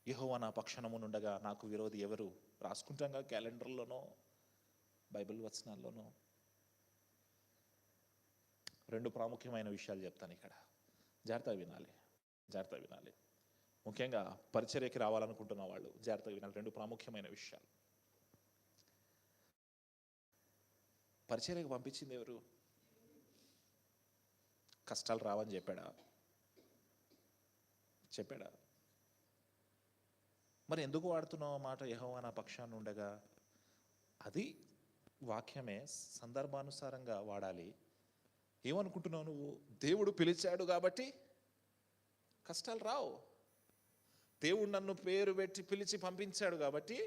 యెహోవా నా పక్షానమునుండగా నాకు విరోధి ఎవరు? రాసుకుంటాం కదా క్యాలెండర్లోనో బైబిల్ వచనాల్లోనో. 2 ప్రాముఖ్యమైన విషయాలు చెప్తాను ఇక్కడ. జాగ్రత్తగా వినాలి. ముఖ్యంగా పరిచర్యకి రావాలనుకుంటున్న వాళ్ళు జాగ్రత్తగా వినాలి. 2 ప్రాముఖ్యమైన విషయాలు. పరిచర్యకు పంపించింది ఎవరు? కష్టాలు రావని చెప్పాడా? మరి ఎందుకు వాడుతున్నావు మాట యెహోవా నా పక్షాన ఉండగా? అది వాక్యమే, సందర్భానుసారంగా వాడాలి. ఏమనుకుంటున్నావు నువ్వు? దేవుడు పిలిచాడు కాబట్టి కష్టాలు రావు. దేవుడు నన్ను పేరు పెట్టి పిలిచి పంపించాడు కాబట్టి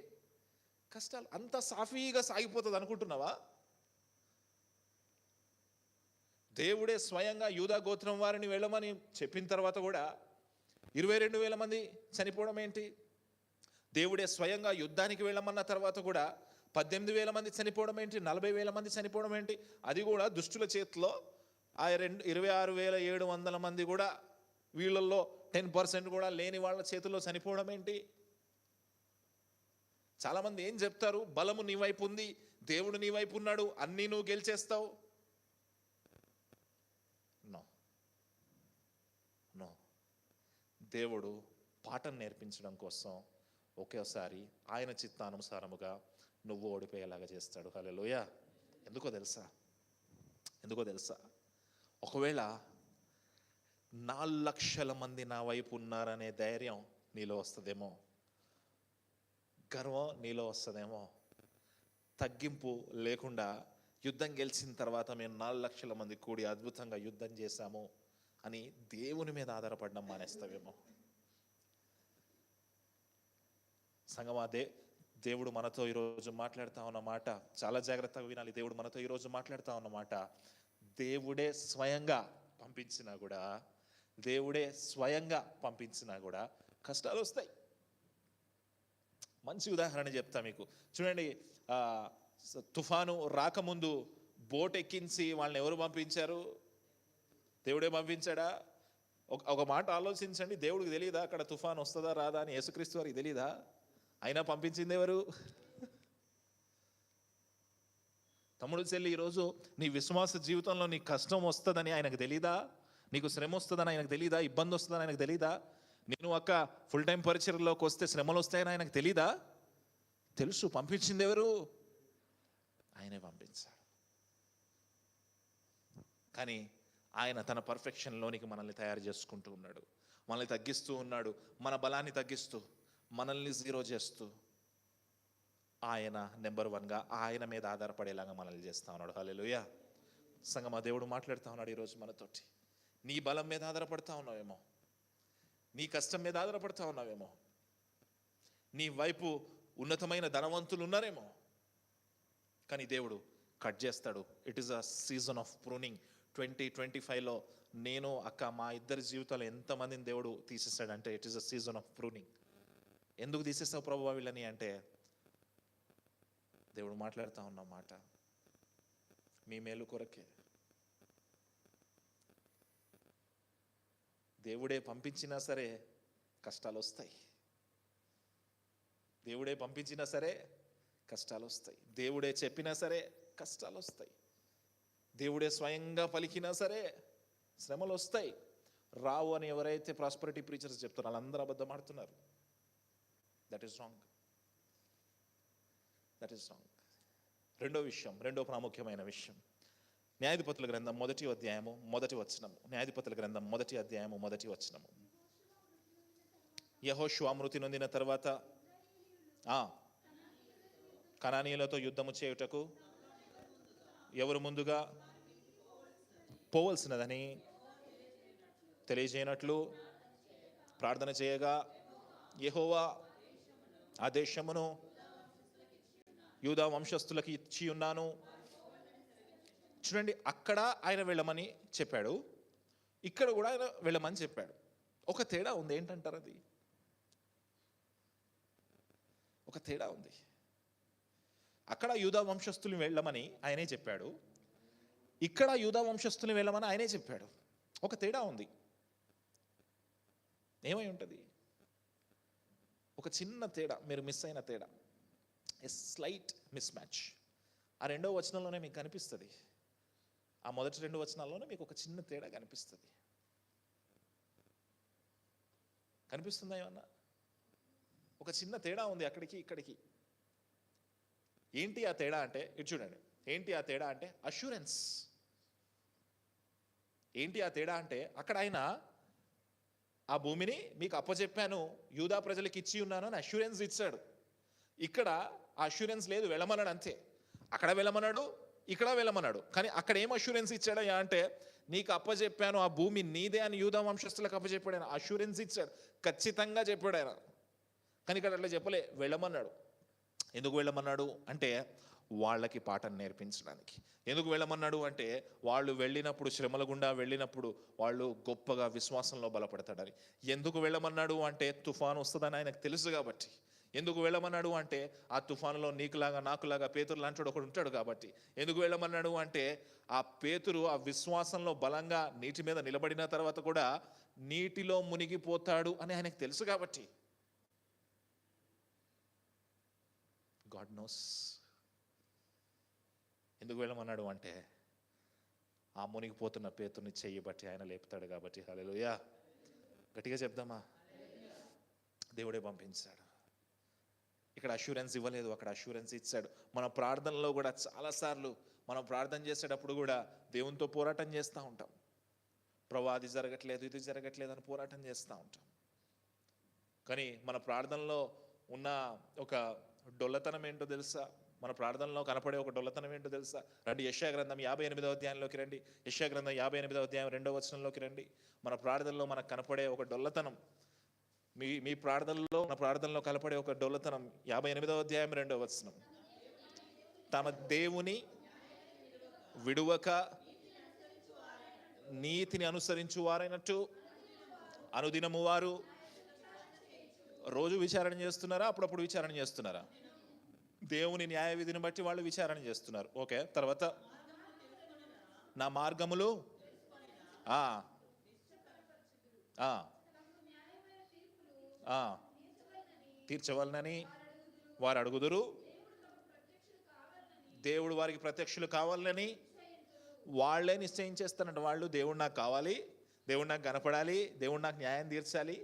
కష్టాలు అంత సాఫీగా సాగిపోతుంది అనుకుంటున్నావా? దేవుడే స్వయంగా యూదా గోత్రం వారిని వెళ్ళమని చెప్పిన తర్వాత కూడా 22,000 మంది చనిపోవడం ఏంటి? దేవుడే స్వయంగా యుద్ధానికి వెళ్ళమన్న తర్వాత కూడా 18,000 మంది చనిపోవడం ఏంటి, 40,000 మంది చనిపోవడం ఏంటి? అది కూడా దుష్టుల చేతిలో. ఆ 26,700 మంది కూడా వీళ్ళల్లో 10% కూడా లేని వాళ్ళ చేతుల్లో చనిపోవడం ఏంటి? చాలామంది ఏం చెప్తారు, బలము నీ వైపు ఉంది, దేవుడు నీ వైపు ఉన్నాడు, అన్నీ నువ్వు గెలిచేస్తావు. No no. దేవుడు పాఠం నేర్పించడం కోసం ఒకేసారి ఆయన చిత్తానుసారముగా నువ్వు ఓడిపోయేలాగా చేస్తాడు. హల్లెలూయా. ఎందుకో తెలుసా? ఒకవేళ 4 లక్షల మంది నా వైపు ఉన్నారనే ధైర్యం నీలో వస్తుందేమో, గర్వం నీలో వస్తుందేమో, తగ్గింపు లేకుండా యుద్ధం గెలిచిన తర్వాత మేము 4 లక్షల మంది కూడి అద్భుతంగా యుద్ధం చేశాము అని దేవుని మీద ఆధారపడడం మానేస్తావేమో. సంగమా, దేవుడు మనతో ఈరోజు మాట్లాడుతూ ఉన్న మాట చాలా జాగ్రత్తగా వినాలి. దేవుడు మనతో ఈరోజు మాట్లాడుతూ ఉన్న మాట, దేవుడే స్వయంగా పంపించినా కూడా కష్టాలు వస్తాయి. మంచి ఉదాహరణ చెప్తా మీకు. చూడండి, తుఫాను రాకముందు బోట్ ఎక్కించి వాళ్ళని ఎవరు పంపించారు? దేవుడే పంపించాడా? ఒక మాట ఆలోచించండి. దేవుడికి తెలియదా అక్కడ తుఫాను వస్తుందా రాదా అని? యేసుక్రీస్తు వారికి తెలియదా? అయినా పంపించింది ఎవరు? తమ్ముడు చెల్లి, ఈరోజు నీ విశ్వాస జీవితంలో నీ కష్టం వస్తుందని ఆయనకు తెలీదా? నీకు శ్రమ వస్తుందని ఆయనకు తెలీదా? ఇబ్బంది వస్తుందని ఆయనకు తెలీదా? నేను అక్క ఫుల్ టైం పరిచర్లోకి వస్తే శ్రమలు వస్తాయని ఆయనకు తెలీదా? తెలుసు. పంపించింది ఎవరు? ఆయనే పంపించాడు. కానీ ఆయన తన పర్ఫెక్షన్లోనికి మనల్ని తయారు చేసుకుంటూ ఉన్నాడు, మనల్ని తగ్గిస్తూ ఉన్నాడు, మన బలాన్ని తగ్గిస్తూ, మనల్ని జీరో చేస్తూ ఆయన నెంబర్ 1గా ఆయన మీద ఆధారపడేలాగా మనల్ని చేస్తూ ఉన్నాడు. హల్లెలూయా. సంగమా, దేవుడు మాట్లాడుతూ ఉన్నాడు ఈరోజు మనతోటి. నీ బలం మీద ఆధారపడతా ఉన్నావేమో, నీ కష్టం మీద ఆధారపడతా ఉన్నావేమో, నీ వైపు ఉన్నతమైన ధనవంతులు ఉన్నారేమో, కానీ దేవుడు కట్ చేస్తాడు. It is a season of pruning. 2025లో నేను అక్క మా ఇద్దరి జీవితాలు ఎంతమందిని దేవుడు తీసేస్తాడంటే it is a season of pruning. ఎందుకు తీసేస్తావు ప్రభువా వీళ్ళని అంటే, దేవుడు మాట్లాడుతూ ఉన్నమాట మీ మేలు కొరకే. దేవుడే పంపించినా సరే కష్టాలు వస్తాయి. దేవుడే పంపించినా సరే కష్టాలు వస్తాయి. దేవుడే చెప్పినా సరే కష్టాలు వస్తాయి. దేవుడే స్వయంగా పలికినా సరే శ్రమలు వస్తాయి. రావు అని ఎవరైతే ప్రాస్పరిటీ ప్రీచర్స్ చెప్తారో వాళ్ళందరూ అబద్ధం ఆడుతున్నారు. That is wrong. రెండో ప్రాముఖ్యమైన విషయం, న్యాయాధిపతుల గ్రంథం 1వ అధ్యాయము 1వ వచనము. న్యాయాధిపతుల గ్రంథం 1వ అధ్యాయము 1వ వచనము. యెహోషువ మృతి నొందిన తర్వాత కనానీయులతో యుద్ధము చేయుటకు ఎవరు ముందుగా పోవలసినదని తెలియజేయనట్లు ప్రార్థన చేయగా యెహోవా ఆ దేశమును యూదా వంశస్థులకి ఇచ్చి ఉన్నాను. చూడండి, అక్కడ ఆయన వెళ్ళమని చెప్పాడు, ఇక్కడ కూడా ఆయన వెళ్ళమని చెప్పాడు. ఒక తేడా ఉంది. ఏంటంటారు అది? ఒక తేడా ఉంది. అక్కడ యూదా వంశస్థులు వెళ్ళమని ఆయనే చెప్పాడు, ఇక్కడ యూదా వంశస్థులు వెళ్ళమని ఆయనే చెప్పాడు. ఒక తేడా ఉంది. ఏమై ఉంటుంది? ఒక చిన్న తేడా, మీరు మిస్ అయిన తేడా, ఎ స్లైట్ మిస్ మ్యాచ్. ఆ 2వ వచనంలోనే మీకు కనిపిస్తుంది. ఆ మొదటి 2 వచనాల్లోనే మీకు ఒక చిన్న తేడా కనిపిస్తుంది. కనిపిస్తుందా ఏమన్నా? ఒక చిన్న తేడా ఉంది అక్కడికి ఇక్కడికి. ఏంటి ఆ తేడా అంటే, ఇటు చూడండి. ఏంటి ఆ తేడా అంటే అష్యూరెన్స్. ఏంటి ఆ తేడా అంటే, అక్కడ ఆయన ఆ భూమిని మీకు అప్పచెప్పాను, యూదా ప్రజలకు ఇచ్చి ఉన్నాను అని అష్యూరెన్స్ ఇచ్చాడు. ఇక్కడ ఆ అష్యూరెన్స్ లేదు, వెళ్ళమన్నాడు అంతే. అక్కడ వెళ్ళమన్నాడు, ఇక్కడ వెళ్ళమన్నాడు. కానీ అక్కడ ఏం అష్యూరెన్స్ ఇచ్చాడయ్యా అంటే, నీకు అప్పచెప్పాను, ఆ భూమి నీదే అని యూదా వంశస్థులకు అప్పచెప్పాడు. ఆయన అష్యూరెన్స్ ఇచ్చాడు, ఖచ్చితంగా చెప్పాడు ఆయన. కానీ ఇక్కడ అట్లా చెప్పలే, వెళ్ళమన్నాడు. ఎందుకు వెళ్ళమన్నాడు అంటే, వాళ్ళకి పాఠం నేర్పించడానికి. ఎందుకు వెళ్ళమన్నాడు అంటే, వాళ్ళు వెళ్ళినప్పుడు, శ్రమల గుండా వెళ్ళినప్పుడు వాళ్ళు గొప్పగా విశ్వాసంలో బలపడతాడని. ఎందుకు వెళ్ళమన్నాడు అంటే, తుఫాను వస్తుందని ఆయనకు తెలుసు కాబట్టి. ఎందుకు వెళ్ళమన్నాడు అంటే ఆ తుఫానులో నీకులాగా నాకులాగా పేతురు లాంటి ఒకడు ఉంటాడు కాబట్టి. ఎందుకు వెళ్ళమన్నాడు అంటే ఆ పేతురు ఆ విశ్వాసంలో బలంగా నీటి మీద నిలబడిన తర్వాత కూడా నీటిలో మునిగిపోతాడు అని ఆయనకు తెలుసు కాబట్టి. గాడ్ నోస్ ఎందుకు వెళ్ళమన్నాడు అంటే ఆ మునిగిపోతున్న పేతుర్ని చెయ్యబట్టి ఆయన లేపుతాడు కాబట్టి. హల్లెలూయా, గట్టిగా చెప్దామా? దేవుడే పంపించాడు. ఇక్కడ అష్యూరెన్స్ ఇవ్వలేదు, అక్కడ అష్యూరెన్స్ ఇచ్చాడు. మన ప్రార్థనలో కూడా చాలాసార్లు మనం ప్రార్థన చేసేటప్పుడు కూడా దేవునితో పోరాటం చేస్తూ ఉంటాం. ప్రభువా అది జరగట్లేదు, ఇది జరగట్లేదు అని పోరాటం చేస్తూ ఉంటాం. కానీ మన ప్రార్థనలో ఉన్న ఒక డొల్లతనం ఏంటో తెలుసా? మన ప్రార్థనలో కనపడే ఒక డొల్లతనం ఏంటో తెలుసా? రండి యెషయా గ్రంథం 58వ అధ్యాయంలోకి రండి. యెషయా గ్రంథం 58వ అధ్యాయం 2వ వచనంలోకి రండి. మన ప్రార్థనలో మనకు కనపడే ఒక డొల్లతనం, మీ ప్రార్థనలో మన ప్రార్థనలో కనపడే ఒక డొల్లతనం. 58వ అధ్యాయం 2వ వచనం. తమ దేవుని విడువక నీతిని అనుసరించు వారైనట్టు అనుదినము వారు రోజు విచారణ చేస్తున్నారా? అప్పుడప్పుడు విచారణ చేస్తున్నారా? దేవుని న్యాయ విధిని బట్టి వాళ్ళు విచారణ చేస్తున్నారు. ఓకే, తర్వాత నా మార్గములు తీర్చవలనని వారు అడుగుదురు. దేవుడు వారికి ప్రత్యక్షులు కావాలని వాళ్ళే నిశ్చయం చేస్తారంట. వాళ్ళు దేవుడు నాకు కావాలి, దేవుడు నాకు కనపడాలి, దేవుడు నాకు న్యాయం తీర్చాలి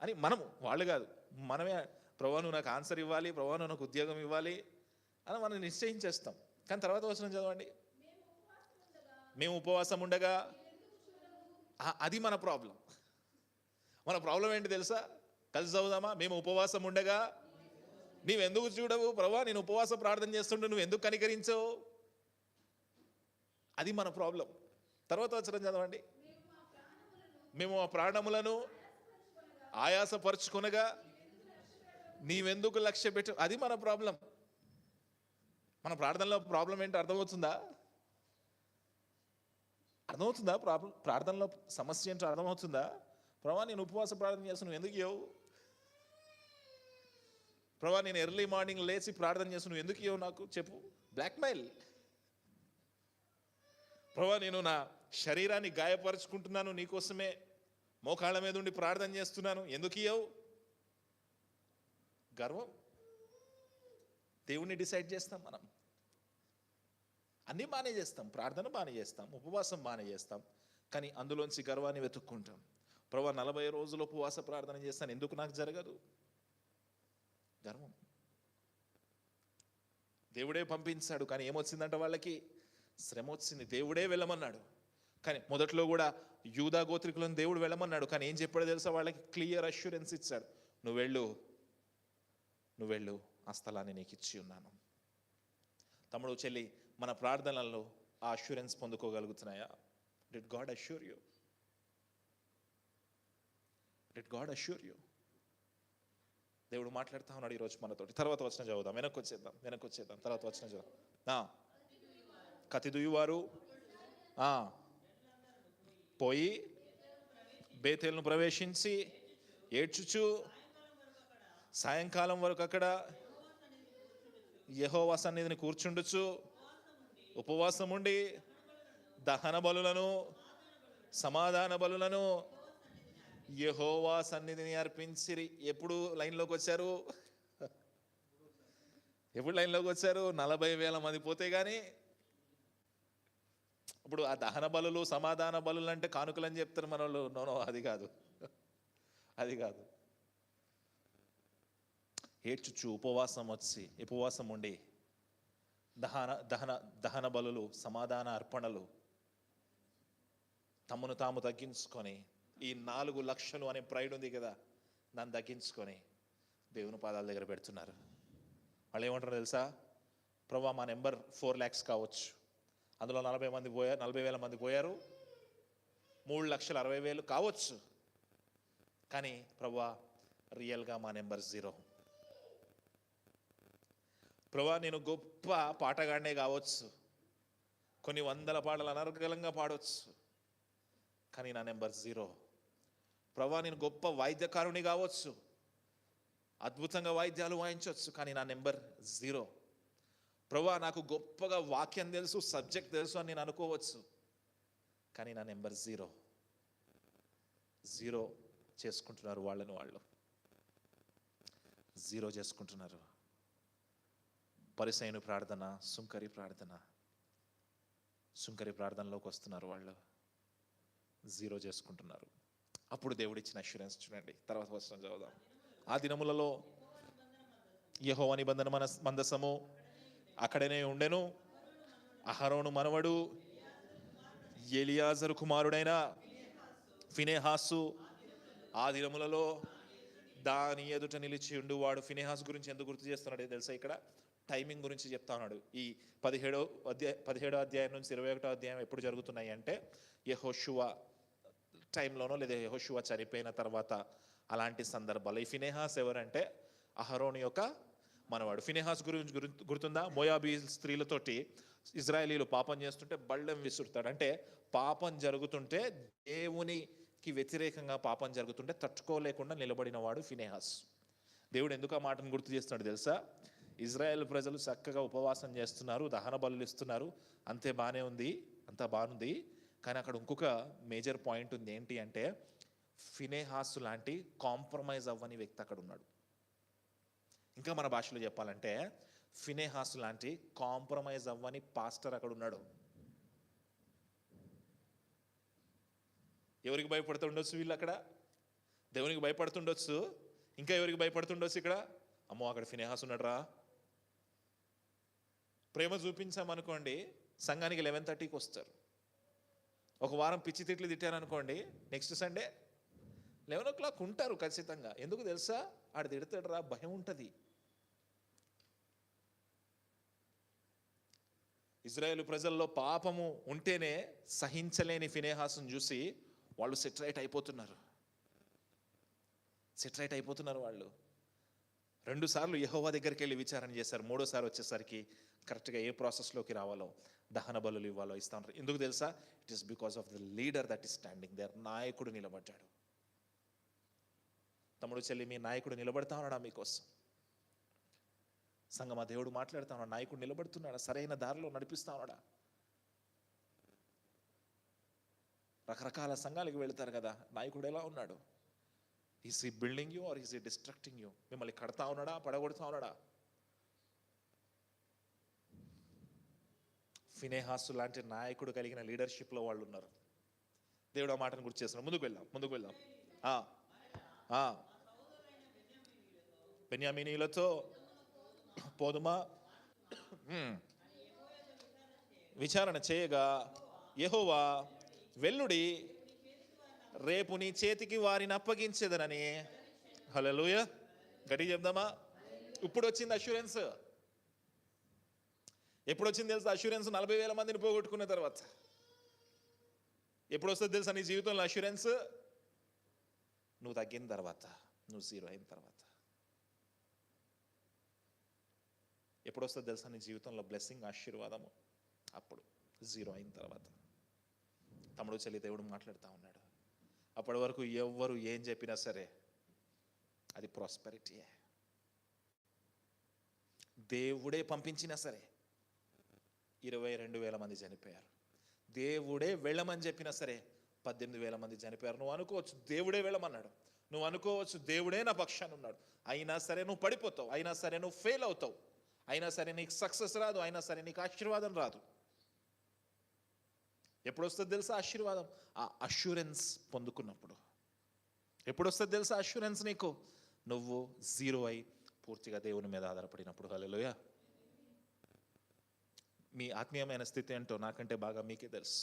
అని మనము, వాళ్ళు కాదు, మనమే ప్రభువా నువ్వు నాకు ఆన్సర్ ఇవ్వాలి, ప్రభువా నువ్వు నాకు ఉద్యోగం ఇవ్వాలి అని మనం నిశ్చయించేస్తాం. కానీ తర్వాత వచనం చదవండి. మేము ఉపవాసం ఉండగా, అది మన ప్రాబ్లం. మన ప్రాబ్లం ఏంటి తెలుసా? కలిసి చదువుదామా? మేము ఉపవాసం ఉండగా నీవెందుకు చూడవు ప్రభువా, నేను ఉపవాస ప్రార్థన చేస్తుంటే నువ్వు ఎందుకు కనికరించవు? అది మన ప్రాబ్లం. తర్వాత వచనం చదవండి. మేము ఆ ప్రాణములను ఆయాసపరుచుకొనగా నీవెందుకు లక్ష్య పెట్టు? అది మన ప్రాబ్లం. మన ప్రార్థనలో ప్రాబ్లం ఏంటో అర్థమవుతుందా? అర్థమవుతుందా? ప్రార్థనలో సమస్య ఏంటో అర్థమవుతుందా? ప్రభా నేను ఉపవాస ప్రార్థన చేస్తాను, నువ్వు ఎందుకు ఇవ్వవు? ప్రభా నేను ఎర్లీ మార్నింగ్ లేచి ప్రార్థన చేస్తాను, నువ్వు ఎందుకు ఇవ్వవు నాకు చెప్పు? బ్లాక్మెయిల్. ప్రభా నేను నా శరీరాన్ని గాయపరుచుకుంటున్నాను నీకోసమే, మోకాళ్ళ మీద ఉండి ప్రార్థన చేస్తున్నాను, ఎందుకు ఇవ్వవు? గర్వం. దేవుణ్ణి డిసైడ్ చేస్తాం మనం. అన్నీ బాగానే చేస్తాం, ప్రార్థన బాగానే చేస్తాం, ఉపవాసం బాగానే చేస్తాం, కానీ అందులోంచి గర్వాన్ని వెతుక్కుంటాం. ప్రభా 40 రోజులు ఉపవాస ప్రార్థన చేస్తాను, ఎందుకు నాకు జరగదు? గర్వం. దేవుడే పంపించాడు, కానీ ఏమొచ్చిందంట వాళ్ళకి? శ్రమ వచ్చింది. దేవుడే వెళ్ళమన్నాడు, కానీ మొదట్లో కూడా యూదా గోత్రికులను దేవుడు వెళ్ళమన్నాడు, కానీ ఏం చెప్పాడో తెలుసా? వాళ్ళకి క్లియర్ అష్యూరెన్స్ ఇచ్చాడు. నువ్వు వెళ్ళు, ఆ స్థలాన్ని నీకు ఇచ్చి ఉన్నాను. తమ్ముడు చెల్లి, మన ప్రార్థనల్లో ఆ అష్యూరెన్స్ పొందుకోగలుగుతున్నాయా? Did God assure you? Did God assure you? దేవుడు మాట్లాడుతూ ఉన్నాడు ఈరోజు మనతోటి. తర్వాత వచనం చదువుదాం, వెనక్కి వచ్చేద్దాం. తర్వాత వచనం చదువుదాం. కత్తి దుయ్యువారు పోయి బేతేలును ప్రవేశించి ఏడ్చుచు సాయంకాలం వరకు అక్కడ యెహోవా సన్నిధిని కూర్చుండుచు ఉపవాసం ఉండి దహన బలులను సమాధాన బలులను యెహోవా సన్నిధిని అర్పించిరి. ఎప్పుడు లైన్లోకి వచ్చారు? 40,000 మంది పోతే గానీ. ఇప్పుడు ఆ దహన బలులు సమాధాన బలులు అంటే కానుకలు అని చెప్తారు మన వాళ్ళు. నో, అది కాదు. ఏడ్చుచు ఉపవాసం ఉండి దహన బలులు సమాధాన అర్పణలు తమను తాము తగ్గించుకొని, ఈ 4 లక్షలు అనే ప్రైడ్ ఉంది కదా, దాన్ని తగ్గించుకొని దేవుని పాదాల దగ్గర పెడుతున్నారు. వాళ్ళు ఏమంటారు తెలుసా? ప్రభా మా నెంబర్ 4 lakhs కావచ్చు, అందులో 40,000 మంది పోయారు, 3,60,000 కావచ్చు, కానీ ప్రభా రియల్గా మా నెంబర్ 0. ప్రభా నేను గొప్ప పాటగాడినే కావచ్చు, కొన్ని 100 పాటలు అనర్గళంగా పాడవచ్చు, కానీ నా నెంబర్ 0. ప్రభా నేను గొప్ప వైద్యకారుని కావచ్చు, అద్భుతంగా వాయిద్యాలు వాయించవచ్చు, కానీ నా నెంబర్ 0. ప్రభువా నాకు గొప్పగా వాక్యం తెలుసు, సబ్జెక్ట్ తెలుసు అని నేను అనుకోవచ్చు, కానీ నా నెంబర్ 0 చేసుకుంటున్నారు. వాళ్ళను వాళ్ళు 0 చేసుకుంటున్నారు. పరిసయ్యుని ప్రార్థన, సుంకరి ప్రార్థనలోకి వస్తున్నారు. వాళ్ళు 0 చేసుకుంటున్నారు. అప్పుడు దేవుడు ఇచ్చిన అష్యూరెన్స్ చూడండి. తర్వాత వచనం చదువుదాం. ఆ దినములలో యెహోవా నిబంధన మందసము అక్కడనే ఉండెను. అహరోను మనవడు ఎలియాజరు కుమారుడైన ఫినెహాసు ఆ దినములలో దాని ఎదుట నిలిచి ఉండు. వాడు ఫినెహాసు గురించి ఎందుకు గుర్తు చేస్తున్నాడో తెలుసా? ఇక్కడ టైమింగ్ గురించి చెప్తా ఉన్నాడు. ఈ 17వ అధ్యాయం నుంచి 21వ అధ్యాయం ఎప్పుడు జరుగుతున్నాయి అంటే యెహోషువ టైంలోనో లేదా యెహోషువ చనిపోయిన తర్వాత అలాంటి సందర్భాలు. ఈ ఫినెహాస్ ఎవరంటే అహరోను యొక్క మనవాడు. ఫినెహాస్ గురించి గుర్తుందా? మోయాబీ స్త్రీలతోటి ఇజ్రాయేలీలు పాపం చేస్తుంటే బళ్ళెం విసురుతాడు. అంటే పాపం జరుగుతుంటే, దేవునికి వ్యతిరేకంగా పాపం జరుగుతుంటే తట్టుకోలేకుండా నిలబడిన వాడు ఫినెహాస్. దేవుడు ఎందుకు ఆ మాటను గుర్తు చేస్తున్నాడు తెలుసా? ఇజ్రాయెల్ ప్రజలు చక్కగా ఉపవాసం చేస్తున్నారు, దహన బలులు ఇస్తున్నారు, అంతా బాగుంది. కానీ అక్కడ ఇంకొక మేజర్ పాయింట్ ఉంది. ఏంటి అంటే ఫినెహాస్ లాంటి కాంప్రమైజ్ అవ్వని వ్యక్తి అక్కడ ఉన్నాడు. ఇంకా మన భాషలో చెప్పాలంటే ఫినెహాస్ లాంటి కాంప్రమైజ్ అవ్వని పాస్టర్ అక్కడ ఉన్నాడు. ఎవరికి భయపడుతుండొచ్చు వీళ్ళు? అక్కడ దేవునికి భయపడుతుండొచ్చు. ఇంకా ఎవరికి భయపడుతుండొచ్చు? ఇక్కడ అమ్మో అక్కడ ఫినెహాస్ ఉన్నాడురా. ప్రేమ చూపించామనుకోండి, సంఘానికి 11:30కి వస్తారు. ఒక వారం పిచ్చి తిట్లు తిట్టారనుకోండి, నెక్స్ట్ సండే 11 o'clock ఉంటారు ఖచ్చితంగా. ఎందుకు తెలుసా? ఆడు తిడతాడురా, భయం ఉంటుంది. ఇజ్రాయేలు ప్రజల్లో పాపము ఉంటేనే సహించలేని ఫినెహాసును చూసి వాళ్ళు సెటరైట్ అయిపోతున్నారు. వాళ్ళు 2 సార్లు యెహోవా దగ్గరికి వెళ్ళి విచారణ చేశారు. 3వసారి వచ్చేసరికి కరెక్ట్గా ఏ ప్రాసెస్లోకి రావాలో, దహన బలులు ఇవ్వాలో ఇస్తా ఉంటారు. ఎందుకు తెలుసా? It is because of the leader that is standing there. నాయకుడు నిలబడ్డాడు. తమ్ముడు చెల్లి, మీ నాయకుడు నిలబడతా ఉన్నాడా మీకోసం? సంగమా, దేవుడు మాట్లాడుతా ఉన్నాడు. నాయకుడు నిలబడుతున్నాడా? సరైన దారిలో నడిపిస్తా ఉన్నాడా? రకరకాల సంఘాలకు వెళ్తారు కదా, నాయకుడు ఎలా ఉన్నాడు? Is he building you or is he destructing you? మిమ్మల్ని కడతా ఉన్నాడా, పడగొడతా ఉన్నాడా? ఫినెహాసు లాంటి నాయకుడు కలిగిన లీడర్షిప్లో వాళ్ళు ఉన్నారు. దేవుడు ఆ మాటను గుర్తు చేస్తున్నాడు. ముందుకు వెళ్దాం. బెన్యామీనీయులతో పోదుమా విచారణ చేయగా యెహోవా వెల్లుడి, రేపు నీ చేతికి వారిని అప్పగించేదనని. హల్లెలూయా, గట్టిగా చెప్దామా? ఇప్పుడు వచ్చింది అష్యూరెన్స్. ఎప్పుడు వచ్చింది తెలుసా అష్యూరెన్స్? 40,000 మందిని పోగొట్టుకున్న తర్వాత. ఎప్పుడు వస్తుంది తెలుసా నీ జీవితంలో అష్యూరెన్స్? నువ్వు తగ్గిన తర్వాత, నువ్వు 0 అయిన తర్వాత. ఎప్పుడు వస్తుంది తెలుసా నీ జీవితంలో బ్లెస్సింగ్, ఆశీర్వాదము? అప్పుడు 0 అయిన తర్వాత. తమ్ముడు చెల్లి, దేవుడు మాట్లాడుతూ ఉన్నాడు. అప్పటి వరకు ఎవ్వరు ఏం చెప్పినా సరే అది ప్రాస్పెరిటీయే. దేవుడే పంపించినా సరే 22,000 మంది చనిపోయారు. దేవుడే వెళ్ళమని చెప్పినా సరే 18,000 మంది చనిపోయారు. నువ్వు అనుకోవచ్చు దేవుడే వెళ్ళమన్నాడు, నువ్వు అనుకోవచ్చు దేవుడే నా పక్షాన ఉన్నాడు. అయినా సరే నువ్వు పడిపోతావు, అయినా సరే నువ్వు ఫెయిల్ అవుతావు, అయినా సరే నీకు సక్సెస్ రాదు, అయినా సరే నీకు ఆశీర్వాదం రాదు. ఎప్పుడు వస్తుంది తెలుసా ఆశీర్వాదం? ఆ అష్యూరెన్స్ పొందుకున్నప్పుడు. ఎప్పుడు వస్తుంది తెలుసా అష్యూరెన్స్ నీకు? నువ్వు 0 అయి పూర్తిగా దేవుని మీద ఆధారపడినప్పుడు. హల్లెలూయా. మీ ఆత్మీయమైన స్థితి ఏంటో నాకంటే బాగా మీకే తెలుసు.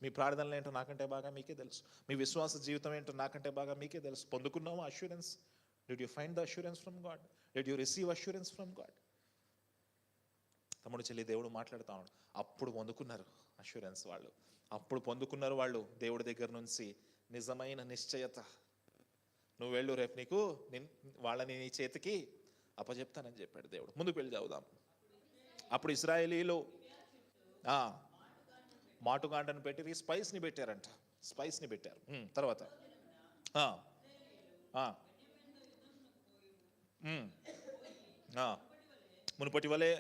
మీ ప్రార్థనలు ఏంటో నాకంటే బాగా మీకే తెలుసు. మీ విశ్వాస జీవితం ఏంటో నాకంటే బాగా మీకే తెలుసు. పొందుకున్నావు assurance? Did you find the assurance from God? Did you receive assurance from God? తమ్ముడు చెల్లి, దేవుడు మాట్లాడుతా ఉన్నాడు. అప్పుడు పొందుకున్నారు అష్యూరెన్స్ వాళ్ళు. అప్పుడు పొందుకున్నారు వాళ్ళు దేవుడి దగ్గర నుంచి నిజమైన నిశ్చయత. నువ్వు వెళ్ళు, రేపు నీకు వాళ్ళని నీ చేతికి అప్పచెప్తానని చెప్పాడు దేవుడు. ముందుకు వెళ్ళి చదువుదాం. అప్పుడు ఇశ్రాయేలీలు మాటుగాండను పెట్టి స్పైస్ని పెట్టారంట. తర్వాత ఉమ్, ఆ, మునుపటి వలె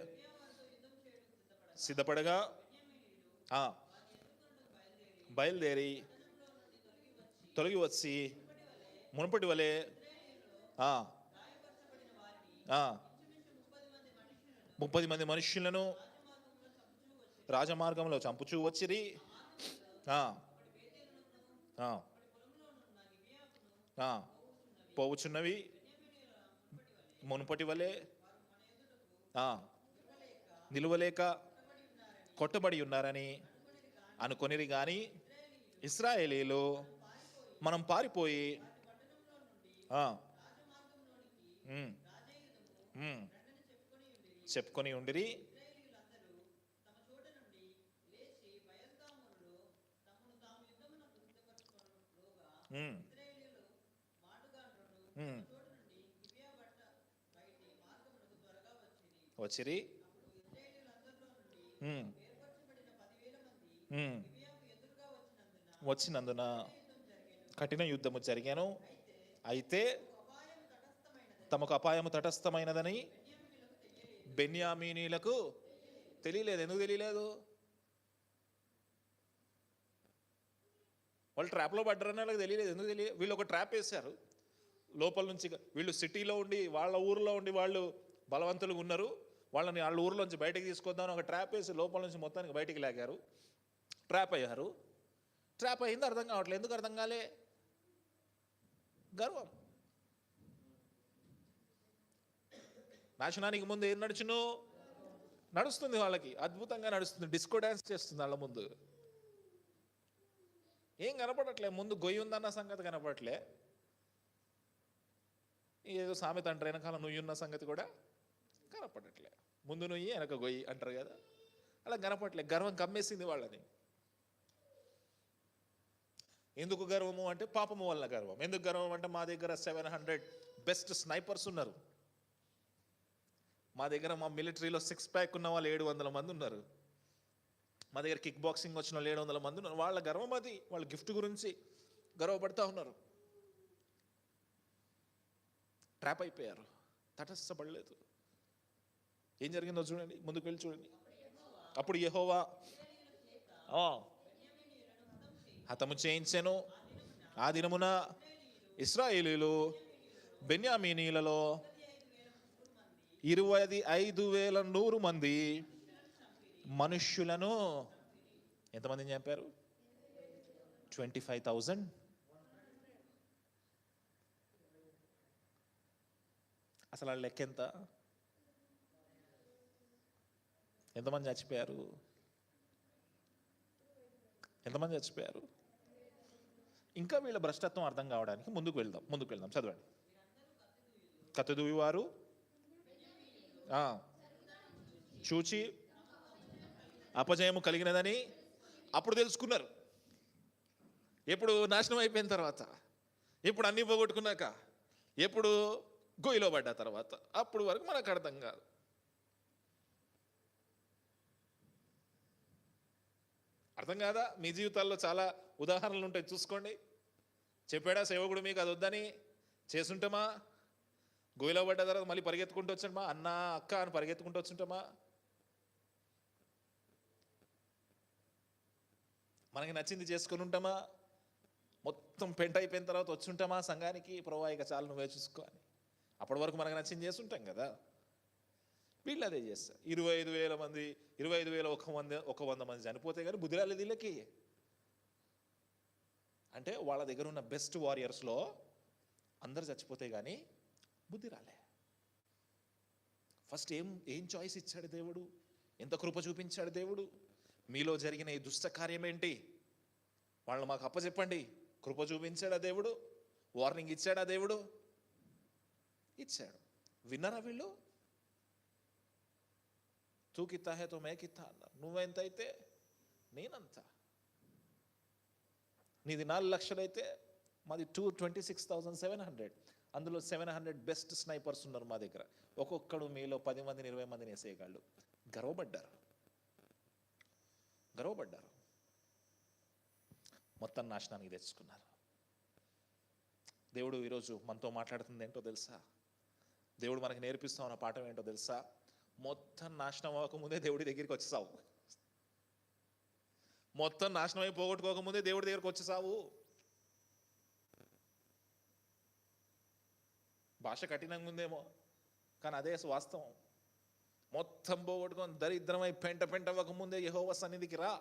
సిద్ధపడగా ఆ, బయలుదేరి తొలగి వచ్చి మునుపటి వలె ఆ, ఆ, 30 మంది మనుష్యులను రాజమార్గంలో చంపుచూ వచ్చిరి. ఆ, ఆ, ఆ, పోవుచున్నవి మునుపటి వలె ఆ, నిలువలేక కొట్టబడి ఉన్నారని అనుకొనిరి గాని ఇశ్రాయేలీలు మనం పారిపోయి ఆ, ఉమ్, ఉమ్, చెప్పుకొని ఉండిరి. ఉమ్, ఉమ్, వచ్చిరి. ఉమ్, ఉమ్, వచ్చినందున కఠిన యుద్ధము జరిగాను. అయితే తమకు అపాయము తటస్థమైనదని బెన్యామీనీలకు తెలియలేదు. ఎందుకు తెలియలేదు? వాళ్ళు ట్రాప్లో పడ్డారని వాళ్ళకి తెలియలేదు. ఎందుకు తెలియదు? వీళ్ళు ఒక ట్రాప్ వేశారు లోపల నుంచి. వీళ్ళు సిటీలో ఉండి వాళ్ళ ఊర్లో ఉండి వాళ్ళు బలవంతులుగా ఉన్నారు. వాళ్ళని వాళ్ళ ఊర్లోంచి బయటకు తీసుకొద్దామని ఒక ట్రాప్ వేసి లోపల నుంచి మొత్తానికి బయటికి లాగారు. ట్రాప్ అయ్యారు. ట్రాప్ అయింది అర్థం కావట్లేదు. ఎందుకు అర్థం కాలే? గర్వం. నాశనానికి ముందు ఏం నడుచును? నడుస్తుంది వాళ్ళకి, అద్భుతంగా నడుస్తుంది. డిస్కో డ్యాన్స్ చేస్తుంది వాళ్ళ ముందు. ఏం కనపడట్లే ముందు. గొయ్యి ఉందన్న సంగతి కనపడట్లే. ఏదో సామెత అంటారు, వెనకాల నుయ్యి ఉన్న సంగతి కూడా కనపడట్లే. ముందు నుయ్యి వెనక గొయ్యి అంటారు కదా, అలా కనపడట్లే. గర్వం కమ్మేసింది వాళ్ళని. ఎందుకు గర్వము అంటే పాపము వల్ల గర్వం. ఎందుకు గర్వం అంటే మా దగ్గర 700 బెస్ట్ స్నైపర్స్ ఉన్నారు. మా దగ్గర మా మిలిటరీలో 6 ప్యాక్ ఉన్న వాళ్ళు 700 మంది ఉన్నారు. మా దగ్గర కిక్ బాక్సింగ్ వచ్చిన వాళ్ళు 700 మంది ఉన్నారు. వాళ్ళ గర్వం అది. వాళ్ళ గిఫ్ట్ గురించి గర్వపడతా ఉన్నారు. ట్రాప్ అయిపోయారు, తటస్థపడలేదు. ఏం జరిగిందో చూడండి, ముందుకు వెళ్ళి చూడండి. అప్పుడు యెహోవా హతము చేయించెను. ఆ దినమున ఇశ్రాయేలీలు బెన్యామీనీలలో 25,100 మంది మనుష్యులను ఎంతమందిని చంపారు? 25,000. అసలు ఆ లెక్క ఎంత? ఎంతమంది చచ్చిపోయారు? ఎంతమంది చచ్చిపోయారు? ఇంకా వీళ్ళ భ్రష్టత్వం అర్థం కావడానికి ముందుకు వెళ్దాం. చదవండి. కత్తిదూవి వారు చూచి అపజయము కలిగినదని అప్పుడు తెలుసుకున్నారు. ఎప్పుడు? నాశనం అయిపోయిన తర్వాత, ఎప్పుడు అన్నీ పోగొట్టుకున్నాక, ఎప్పుడు గొయ్యిలో పడ్డ తర్వాత. అప్పుడు వరకు మనకు అర్థం కాదు. అర్థం కాదా? మీ జీవితాల్లో చాలా ఉదాహరణలు ఉంటాయి, చూసుకోండి. చెప్పాడా సేవకుడు మీకు అది వద్దని? చేసుంటామా? గొయ్యిలో పడ్డ తర్వాత మళ్ళీ పరిగెత్తుకుంటూ వచ్చామా? అన్న అక్క అని పరిగెత్తుకుంటూ వచ్చుంటామా? మనకి నచ్చింది చేసుకుని ఉంటామా? మొత్తం పెంట అయిపోయిన తర్వాత వచ్చుంటామా సంఘానికి? ప్రభువా ఇక చాలు, నువ్వే చూసుకో అని. అప్పటి వరకు మనకు నచ్చింది చేస్తుంటాం కదా. వీళ్ళు అదే చేస్తారు. 25,000 మంది, 25,000 ఒక 100 మంది చనిపోతే కానీ బుద్ధి రాలేదు వీళ్ళకి. అంటే వాళ్ళ దగ్గర ఉన్న బెస్ట్ వారియర్స్లో అందరు చచ్చిపోతే కానీ బుద్ధి రాలే. ఫస్ట్ ఏం చాయిస్ ఇచ్చాడు దేవుడు? ఎంత కృప చూపించాడు దేవుడు? మీలో జరిగిన ఈ దుష్ట కార్యం ఏంటి? వాళ్ళు మాకు అప్పచెప్పండి. కృప చూపించాడా దేవుడు? వార్నింగ్ ఇచ్చాడా దేవుడు? ఇచ్చాడు. విన్నారా వీళ్ళు? తూ కిత్తా హే తో మే కిత్తా అన్నారు. నువ్వెంత అయితే నేనంత. నీది 4 లక్షలు అయితే మాది 26,700. అందులో 700 బెస్ట్ స్నైపర్స్ ఉన్నారు మా దగ్గర. ఒక్కొక్కడు మీలో 10 మందిని 20 మందిని వేసేయగలడు. గర్వపడ్డారు. మొత్తం నాశనానికి తెచ్చుకున్నారు. దేవుడు ఈరోజు మనతో మాట్లాడుతుంది ఏంటో తెలుసా? దేవుడు మనకి నేర్పిస్తా ఉన్న పాఠం ఏంటో తెలుసా? మొత్తం నాశనం అవ్వకముందే దేవుడి దగ్గరికి వచ్చేసావు. మొత్తం నాశనం అయి పోగొట్టుకోకముందే దేవుడి దగ్గరికి వచ్చేసావు. భాష కఠినంగా ఉందేమో, కానీ అదే వాస్తవం. మొత్తం పోగొట్టుకొని దరిద్రమై పెంట అవ్వకముందే యెహోవా సన్నిధికి రా.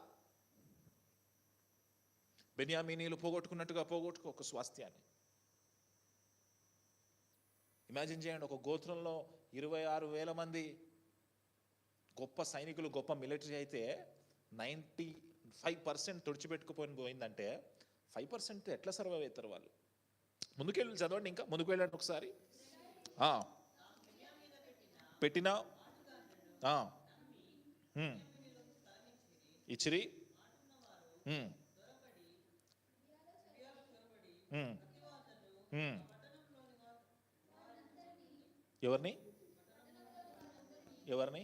బెన్యామీనీలు పోగొట్టుకున్నట్టుగా పోగొట్టుకో ఒక స్వాస్థ్యాన్ని. ఇమాజిన్ చేయండి, ఒక గోత్రంలో 26,000 మంది గొప్ప సైనికులు, గొప్ప మిలిటరీ అయితే 95% పోయిందంటే 5% ఎట్లా సర్వైవ్ అవుతారు వాళ్ళు? ముందుకెళ్ళి చదవండి, ఇంకా ముందుకు వెళ్ళండి ఒకసారి. పెట్టినా ఇచ్చిరి, ఎవరిని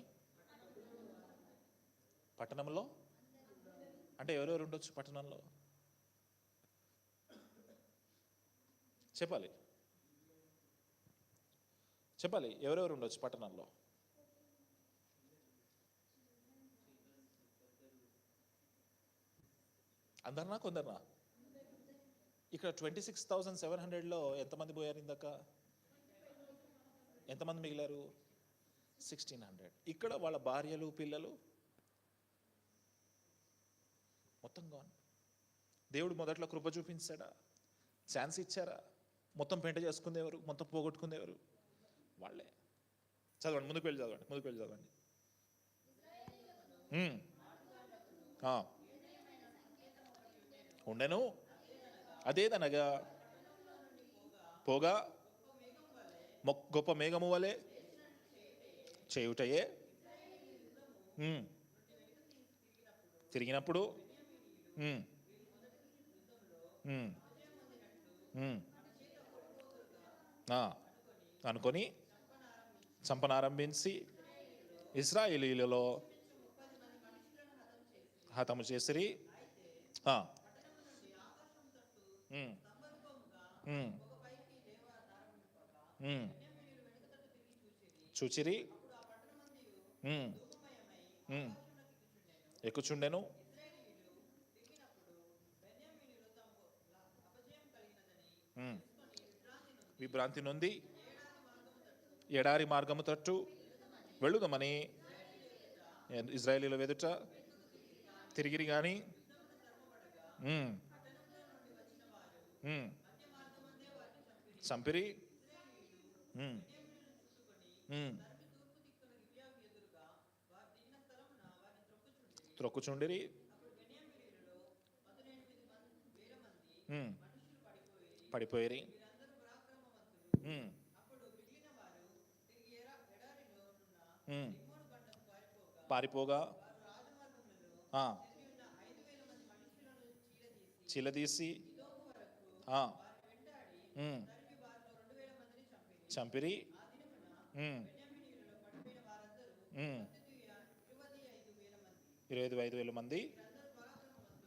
పట్టణంలో అంటే ఎవరెవరు ఉండొచ్చు పట్టణంలో? చెప్పాలి ఎవరెవరు ఉండొచ్చు పట్టణంలో? అందరినా కొందరినా? ఇక్కడ 26,700లో ఎంతమంది పోయారు? ఇందాక ఎంతమంది మిగిలారు? 1,600. ఇక్కడ వాళ్ళ భార్యలు, పిల్లలు మొత్తం గాన్. దేవుడు మొదట్లో కృప చూపించాడా? ఛాన్స్ ఇచ్చారా? మొత్తం పెంట చేసుకుందేవారు? మొత్తం పోగొట్టుకుందేవారు? వాళ్ళే. చదవండి, ముందుకు వెళ్ళి చదవండి. ఉండెను, అదేదనగా పోగా గొప్ప మేఘము వలె చేయుటయే. తిరిగినప్పుడు అనుకొని చంపనారంభించి ఇశ్రాయేలీయులలో హతము చేసిరి. చూచిరి, ఎక్కుచుండెను. విభ్రాంతి నొంది ఎడారి మార్గము తట్టు వెళ్ళుదమని ఇశ్రాయేలీయుల ఎదుట తిరిగిరి గాని చంపిరి. త్రొక్కుచుండిరి. పడిపోయిరి. పారిపోగా చీలదీసి చంపిరి. 25,000 మంది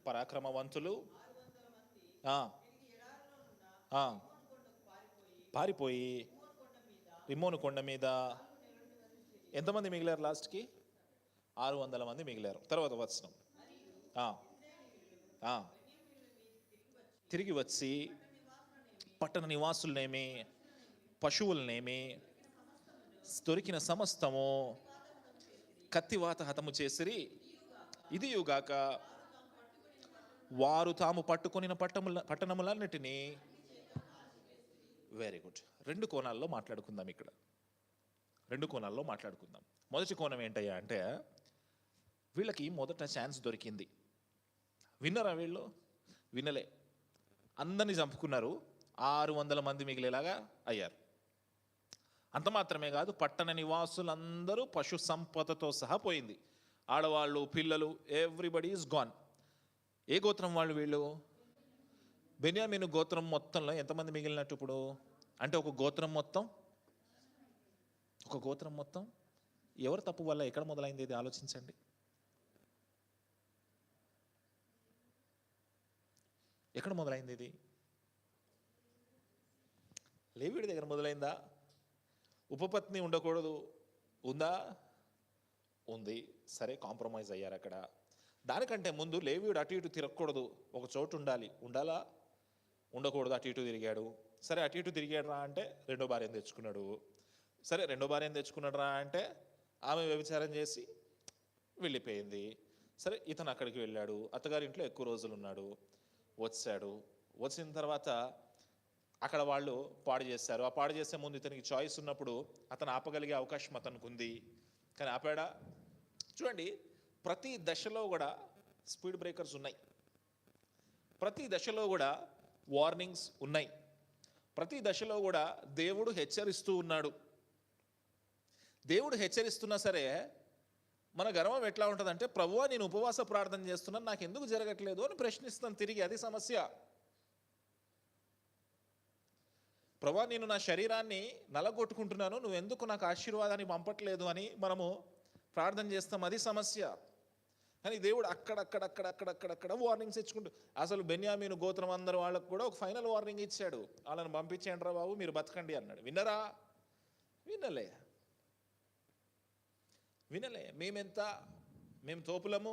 పరాక్రమవంతులు పారిపోయి రిమ్మోను కొండ మీద. ఎంతమంది మిగిలారు? లాస్ట్కి 600 మంది మిగిలారు. తర్వాత వచనం, తిరిగి వచ్చి పట్టణ నివాసులనేమి, పశువులనేమి, దొరికిన సమస్తము కత్తివాత హతము చేసిరి. ఇదియుగాక వారు తాము పట్టుకొనిన పట్టణములన్నిటినీ. Very good. 2 కోణాల్లో మాట్లాడుకుందాం ఇక్కడ. 2 కోణాల్లో మాట్లాడుకుందాం. మొదటి కోణం ఏంటయ్యా అంటే, వీళ్ళకి మొదట ఛాన్స్ దొరికింది. విన్నరా వీళ్ళు? వినలే. అందరినీ చంపుకున్నారు. 600 మంది మిగిలేలాగా అయ్యారు. అంత మాత్రమే కాదు, పట్టణ నివాసులందరూ పశు సంపదతో సహా పోయింది. ఆడవాళ్ళు, పిల్లలు, ఎవ్రీబడి ఈజ్ గాన్. ఏ గోత్రం వాళ్ళు వీళ్ళు? బెన్యామీను గోత్రం మొత్తంలో ఎంతమంది మిగిలినట్టు ఇప్పుడు? అంటే ఒక గోత్రం మొత్తం ఎవరు తప్పు వల్ల ఎక్కడ మొదలైంది? ఇది ఆలోచించండి. ఎక్కడ మొదలైంది ఇది? లేవీయుడి దగ్గర మొదలైందా? ఉపపత్ని ఉండకూడదు, ఉందా? ఉంది. సరే, కాంప్రమైజ్ అయ్యారు అక్కడ. దానికంటే ముందు లేవీయుడు అటు ఇటు తిరగకూడదు, ఒక చోటు ఉండాలి. ఉండాలా? ఉండకూడదు, అటు ఇటు తిరిగాడు. సరే, అటు ఇటు తిరిగాడు రా అంటే రెండో భార్యం తెచ్చుకున్నాడు. సరే, రెండో భార్యం తెచ్చుకున్నాడు రా అంటే ఆమె వ్యభిచారం చేసి వెళ్ళిపోయింది. సరే, ఇతను అక్కడికి వెళ్ళాడు, అత్తగారి ఇంట్లో ఎక్కువ రోజులు ఉన్నాడు, వచ్చాడు. వచ్చిన తర్వాత అక్కడ వాళ్ళు పాడు చేశారు. ఆ పాడు చేసే ముందు ఇతనికి చాయిస్ ఉన్నప్పుడు అతను ఆపగలిగే అవకాశం అతనికి ఉంది, కానీ ఆపాడా? చూడండి, ప్రతి దశలో కూడా స్పీడ్ బ్రేకర్స్ ఉన్నాయి, ప్రతి దశలో కూడా వార్నింగ్స్ ఉన్నాయి, ప్రతి దశలో కూడా దేవుడు హెచ్చరిస్తూ ఉన్నాడు. దేవుడు హెచ్చరిస్తున్నా సరే మన గర్వం ఎట్లా ఉంటుందంటే, ప్రభువా నేను ఉపవాస ప్రార్థన చేస్తున్నాను, నాకు ఎందుకు జరగట్లేదు అని ప్రశ్నిస్తాను తిరిగి. అది సమస్య. ప్రభువా నేను నా శరీరాన్ని నలగొట్టుకుంటున్నాను, నువ్వు ఎందుకు నాకు ఆశీర్వాదాన్ని పంపట్లేదు అని మనము ప్రార్థన చేస్తాం. అది సమస్య. కానీ దేవుడు అక్కడక్కడ వార్నింగ్స్ ఇచ్చుకుంటూ, అసలు బెన్యామీను గోత్రం అందరు వాళ్ళకు కూడా ఒక ఫైనల్ వార్నింగ్ ఇచ్చాడు. వాళ్ళని పంపించేయండి రా బాబు, మీరు బతకండి అన్నాడు. విన్నరా? వినలే. మేము తోపులము,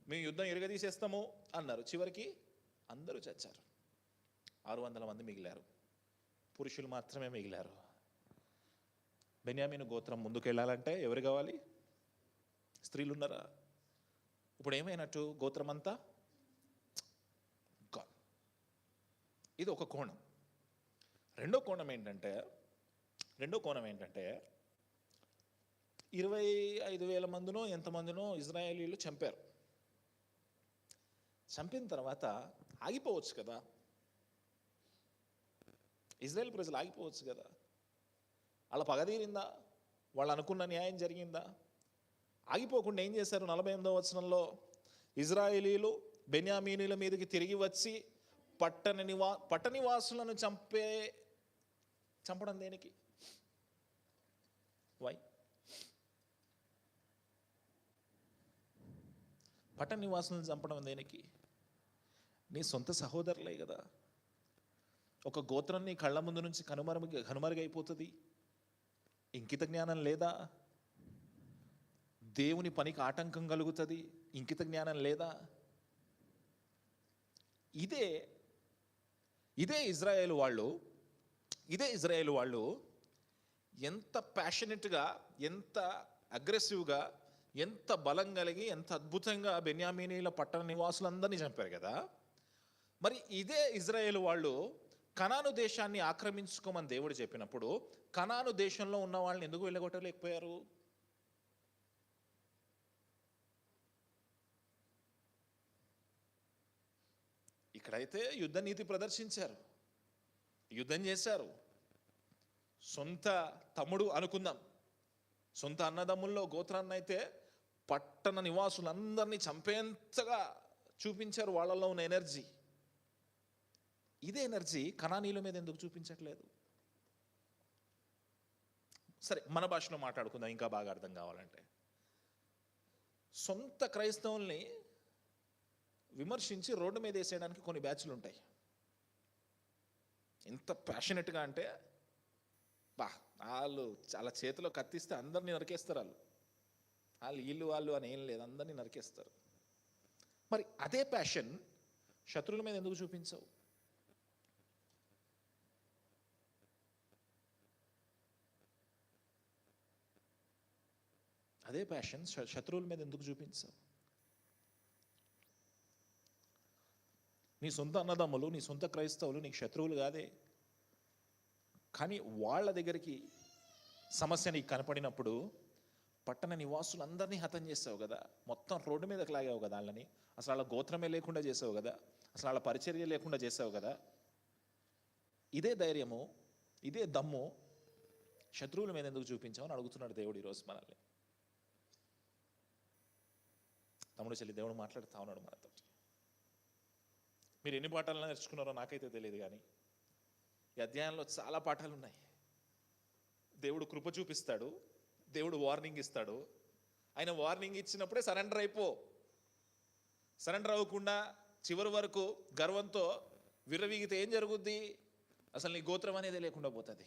మేము యుద్ధం ఎరగదీసేస్తాము అన్నారు. చివరికి అందరూ చచ్చారు. 600 మంది మిగిలారు, పురుషులు మాత్రమే మిగిలారు. బెన్యామీను గోత్రం ముందుకెళ్ళాలంటే ఎవరు కావాలి? స్త్రీలు ఉన్నారా? ఇప్పుడు ఏమైనట్టు? గోత్రం అంతా గాన్. ఇది ఒక కోణం. రెండో కోణం ఏంటంటే 25,000 మందినో ఎంతమందినో ఇజ్రాయేలీలు చంపారు. చంపిన తర్వాత ఆగిపోవచ్చు కదా, ఇజ్రాయేల్ ప్రజలు ఆగిపోవచ్చు కదా. వాళ్ళ పగ తీరిందా? వాళ్ళు అనుకున్న న్యాయం జరిగిందా? ఆగిపోకుండా ఏం చేశారు? 48వ వచనంలో ఇజ్రాయేలీలు బెన్యామీనీల మీదకి తిరిగి వచ్చి పట్టనివాసులను చంపడం దేనికి? వై? పట్టణ నివాసులను చంపడం దేనికి? నీ సొంత సహోదరులే కదా. ఒక గోత్రం నీ కళ్ళ ముందు నుంచి కనుమరుగైపోతుంది. ఇంకిత జ్ఞానం లేదా? దేవుని పనికి ఆటంకం కలుగుతుంది. ఇంకిత జ్ఞానం లేదా? ఇదే ఇజ్రాయేలు వాళ్ళు ఎంత ప్యాషనెట్గా, ఎంత అగ్రెసివ్గా, ఎంత బలం కలిగి, ఎంత అద్భుతంగా బెన్యామీనీల పట్టణ నివాసులందరినీ చంపారు కదా. మరి ఇదే ఇజ్రాయేలు వాళ్ళు కనాను దేశాన్ని ఆక్రమించుకోమని దేవుడు చెప్పినప్పుడు కనాను దేశంలో ఉన్న వాళ్ళని ఎందుకు వెళ్ళగొట్టలేకపోయారు? ఇక్కడైతే యుద్ధ నీతి ప్రదర్శించారు, యుద్ధం చేశారు. సొంత తమ్ముడు అనుకుందాం, సొంత అన్నదమ్ముల్లో గోత్రాన్ని అయితే పట్టణ నివాసులందరినీ చంపేంతగా చూపించారు వాళ్ళల్లో ఉన్న ఎనర్జీ. ఇదే ఎనర్జీ కనానీయుల మీద ఎందుకు చూపించట్లేదు? సరే, మన భాషలో మాట్లాడుకుందాం ఇంకా బాగా అర్థం కావాలంటే. సొంత క్రైస్తవుల్ని విమర్శించి రోడ్డు మీద వేసేయడానికి కొన్ని బ్యాచ్లు ఉంటాయి. ఎంత ప్యాషనెట్గా అంటే వాళ్ళు చాలా చేతిలో కత్తిస్తే అందరినీ నరికేస్తారు. వాళ్ళు అని ఏం లేదు, అందరినీ నరికేస్తారు. మరి అదే ప్యాషన్ శత్రువుల మీద ఎందుకు చూపించవు? అదే ప్యాషన్ శత్రువుల మీద ఎందుకు చూపించవు? నీ సొంత అన్నదమ్ములు, నీ సొంత క్రైస్తవులు నీకు శత్రువులు కాదే, కానీ వాళ్ళ దగ్గరికి సమస్య నీకు కనపడినప్పుడు పట్టణ నివాసులందరినీ హతం చేసావు కదా, మొత్తం రోడ్డు మీదకి లాగావు కదా వాళ్ళని. అసలు వాళ్ళ గోత్రమే లేకుండా చేసావు కదా, అసలు వాళ్ళ పరిచర్య లేకుండా చేసావు కదా. ఇదే ధైర్యము, ఇదే దమ్ము శత్రువుల మీద ఎందుకు చూపించామని అడుగుతున్నాడు దేవుడు ఈరోజు మనల్ని. తమ్ముడు చెల్లి, దేవుడు మాట్లాడుతూ ఉన్నాడు మనతో. మీరు ఎన్ని పాఠాలను నేర్చుకున్నారో నాకైతే తెలియదు, కానీ ఈ అధ్యాయంలో చాలా పాఠాలు ఉన్నాయి. దేవుడు కృప చూపిస్తాడు, దేవుడు వార్నింగ్ ఇస్తాడు. ఆయన వార్నింగ్ ఇచ్చినప్పుడే సరెండర్ అయిపో. సరెండర్ అవ్వకుండా చివరి వరకు గర్వంతో విర్రవీగితే ఏం జరుగుద్ది? అసలు నీ గోత్రం అనేది లేకుండా పోతుంది.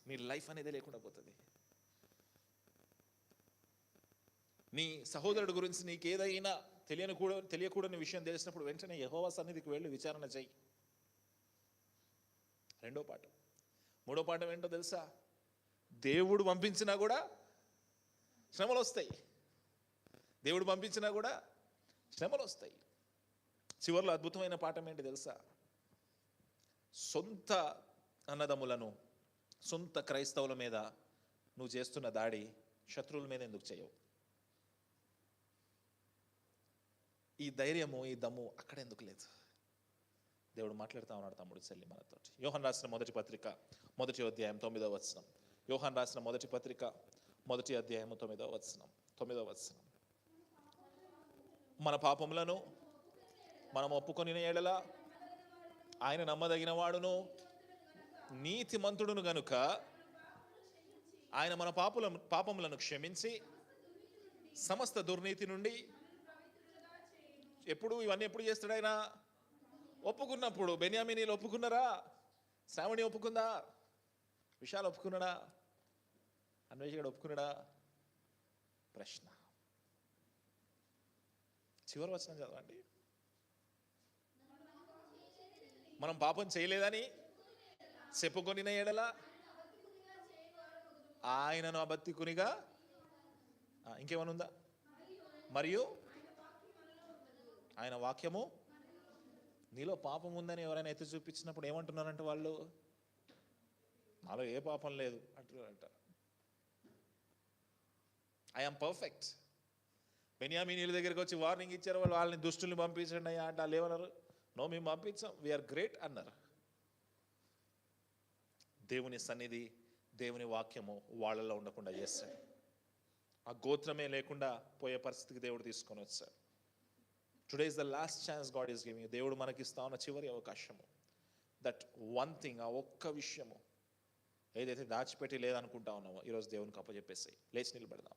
నీ లైఫ్ అనేది లేకుండా పోతుంది. నీ సహోదరుడు గురించి నీకేదైనా తెలియకూడని విషయం తెలిసినప్పుడు వెంటనే యెహోవా సన్నిధికి వెళ్ళి విచారణ చెయ్యి. రెండో పాఠం. మూడో పాఠం ఏంటో తెలుసా? దేవుడు పంపించినా కూడా శ్రమలు వస్తాయి. దేవుడు పంపించినా కూడా శ్రమలు వస్తాయి. చివరిలో అద్భుతమైన పాఠం ఏంటి తెలుసా? సొంత అన్నదమ్ములను, సొంత క్రైస్తవుల మీద నువ్వు చేస్తున్న దాడి శత్రువుల మీద ఎందుకు చేయవు? ఈ ధైర్యము, ఈ దమ్ము అక్కడ ఎందుకు లేదు? దేవుడు మాట్లాడుతూ ఉన్నాడు తమ్ముడు చెల్లి మనతో. యోహాను రాసిన మొదటి పత్రిక 1వ అధ్యాయం 9వ వచనం. యోహాను రాసిన మొదటి పత్రిక 1వ అధ్యాయం 9వ వచనం. మన పాపములను మనం ఒప్పుకొని ఎడల ఆయన నమ్మదగిన వాడును నీతిమంతుడును గనుక ఆయన మన పాపములను క్షమించి సమస్త దుర్నీతి నుండి ఇవన్నీ ఎప్పుడు చేస్తాడు ఆయన? ఒప్పుకున్నప్పుడు. బెన్యామీనీలు ఒప్పుకున్నారా? శ్రావణి ఒప్పుకుందా? విశాల్ ఒప్పుకున్నాడా? అన్వేషకుడు ఒప్పుకున్నాడా? ప్రశ్న. చివరి వచనం చదవండి. మనం పాపం చేయలేదని చెప్పుకొనిన ఎడల ఆయనను అబద్ధికునిగా, ఇంకేమైనా ఉందా? మరియు ఆయన వాక్యము నీలో పాపం ఉందని ఎవరైనా ఎత్తి చూపించినప్పుడు ఏమంటున్నారంటే వాళ్ళు, నాలో ఏ పాపం లేదు అంటున్నారంట. I'm perfect. బెన్యామీనీల దగ్గరికి వచ్చి వార్నింగ్ ఇచ్చారు. వాళ్ళని దుష్టుల్ని పంపించండి అయ్యా అంటే వాళ్ళు ఏమన్నారు? నో, మేము పంపించాం, వీఆర్ గ్రేట్ అన్నారు. దేవుని సన్నిధి, దేవుని వాక్యము వాళ్ళలో ఉండకుండా చేశాడు. ఆ గోత్రమే లేకుండా పోయే పరిస్థితికి దేవుడు తీసుకొని వచ్చాడు. Today is the last chance God is giving. దేవుడు మనకి ఇస్తా ఉన్న చివరి అవకాశము. దట్ వన్ థింగ్, ఆ ఒక్క విషయము ఏదైతే దాచిపెట్టి లేదనుకుంటా ఉన్నామో ఈరోజు దేవునికి అప్పచెప్పేసాయి. లేచి నిలబడదాం,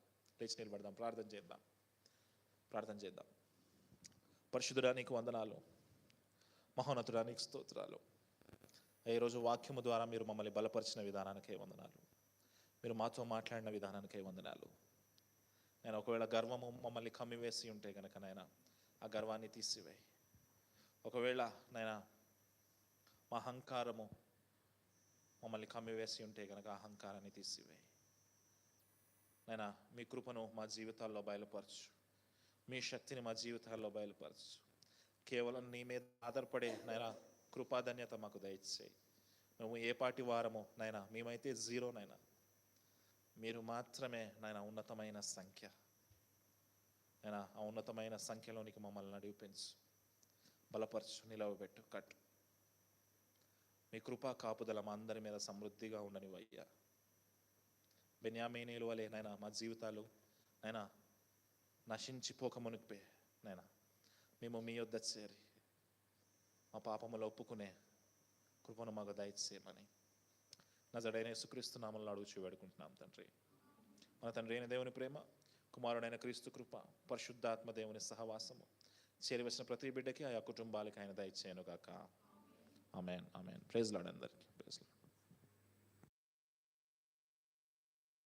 ప్రార్థన చేద్దాం. పరిశుద్ధుడా నీకు వందనాలు, మహోన్నతుడా నీకు స్తోత్రాలు. ఈరోజు వాక్యము ద్వారా మీరు మమ్మల్ని బలపరిచిన విధానానికే వందనాలు. మీరు మాతో మాట్లాడిన విధానానికే వందనాలు. నేను ఒకవేళ గర్వము మమ్మల్ని కమ్మివేసి ఉంటే కనుక నాయన ఆ గర్వాన్ని తీసివేయి. ఒకవేళ నాయన మా అహంకారము మమ్మల్ని కమ్మివేసి ఉంటే కనుక అహంకారాన్ని తీసివేయి. నాయన మీ కృపను మా జీవితాల్లో బయలుపరచు, మీ శక్తిని మా జీవితాల్లో బయలుపరచు. కేవలం నీ మీద ఆధారపడే నాయన కృపాధన్యత మాకు దయచేయి. మేము ఏ పాటి వారము నాయన, మేమైతే జీరో నాయన, మీరు మాత్రమే నాయన ఉన్నతమైన సంఖ్య. నాయన ఆ ఉన్నతమైన సంఖ్యలోనికి మమ్మల్ని నడిపించు, బలపరచు, నిలవబెట్టు, కట్టు. మీ కృపా కాపుదల మా అందరి మీద సమృద్ధిగా ఉండనివయ్యా. బెన్యామీనీల వలె నాయన మా జీవితాలు నాయన నశించిపోక మునిపే నాయన మేము మీ యొద్ద చేరి మా పాపములు ఒప్పుకునే కృపను మాకు దయచేయమని నజరేయుడైన యేసుక్రీస్తు నామములో అడుగుచూ వేడుకుంటున్నాం తండ్రి. మన తండ్రి అయిన దేవుని ప్రేమ, కుమారుడైన క్రీస్తు కృప, పరిశుద్ధాత్మ దేవుని సహవాసము చేరివచ్చిన ప్రతి బిడ్డకి, ఆయా కుటుంబాలకి ఆయన దయచేయను గాక. ఆమేన్. ప్రైజ్ లార్డ్ అందరికీ. Praise lord.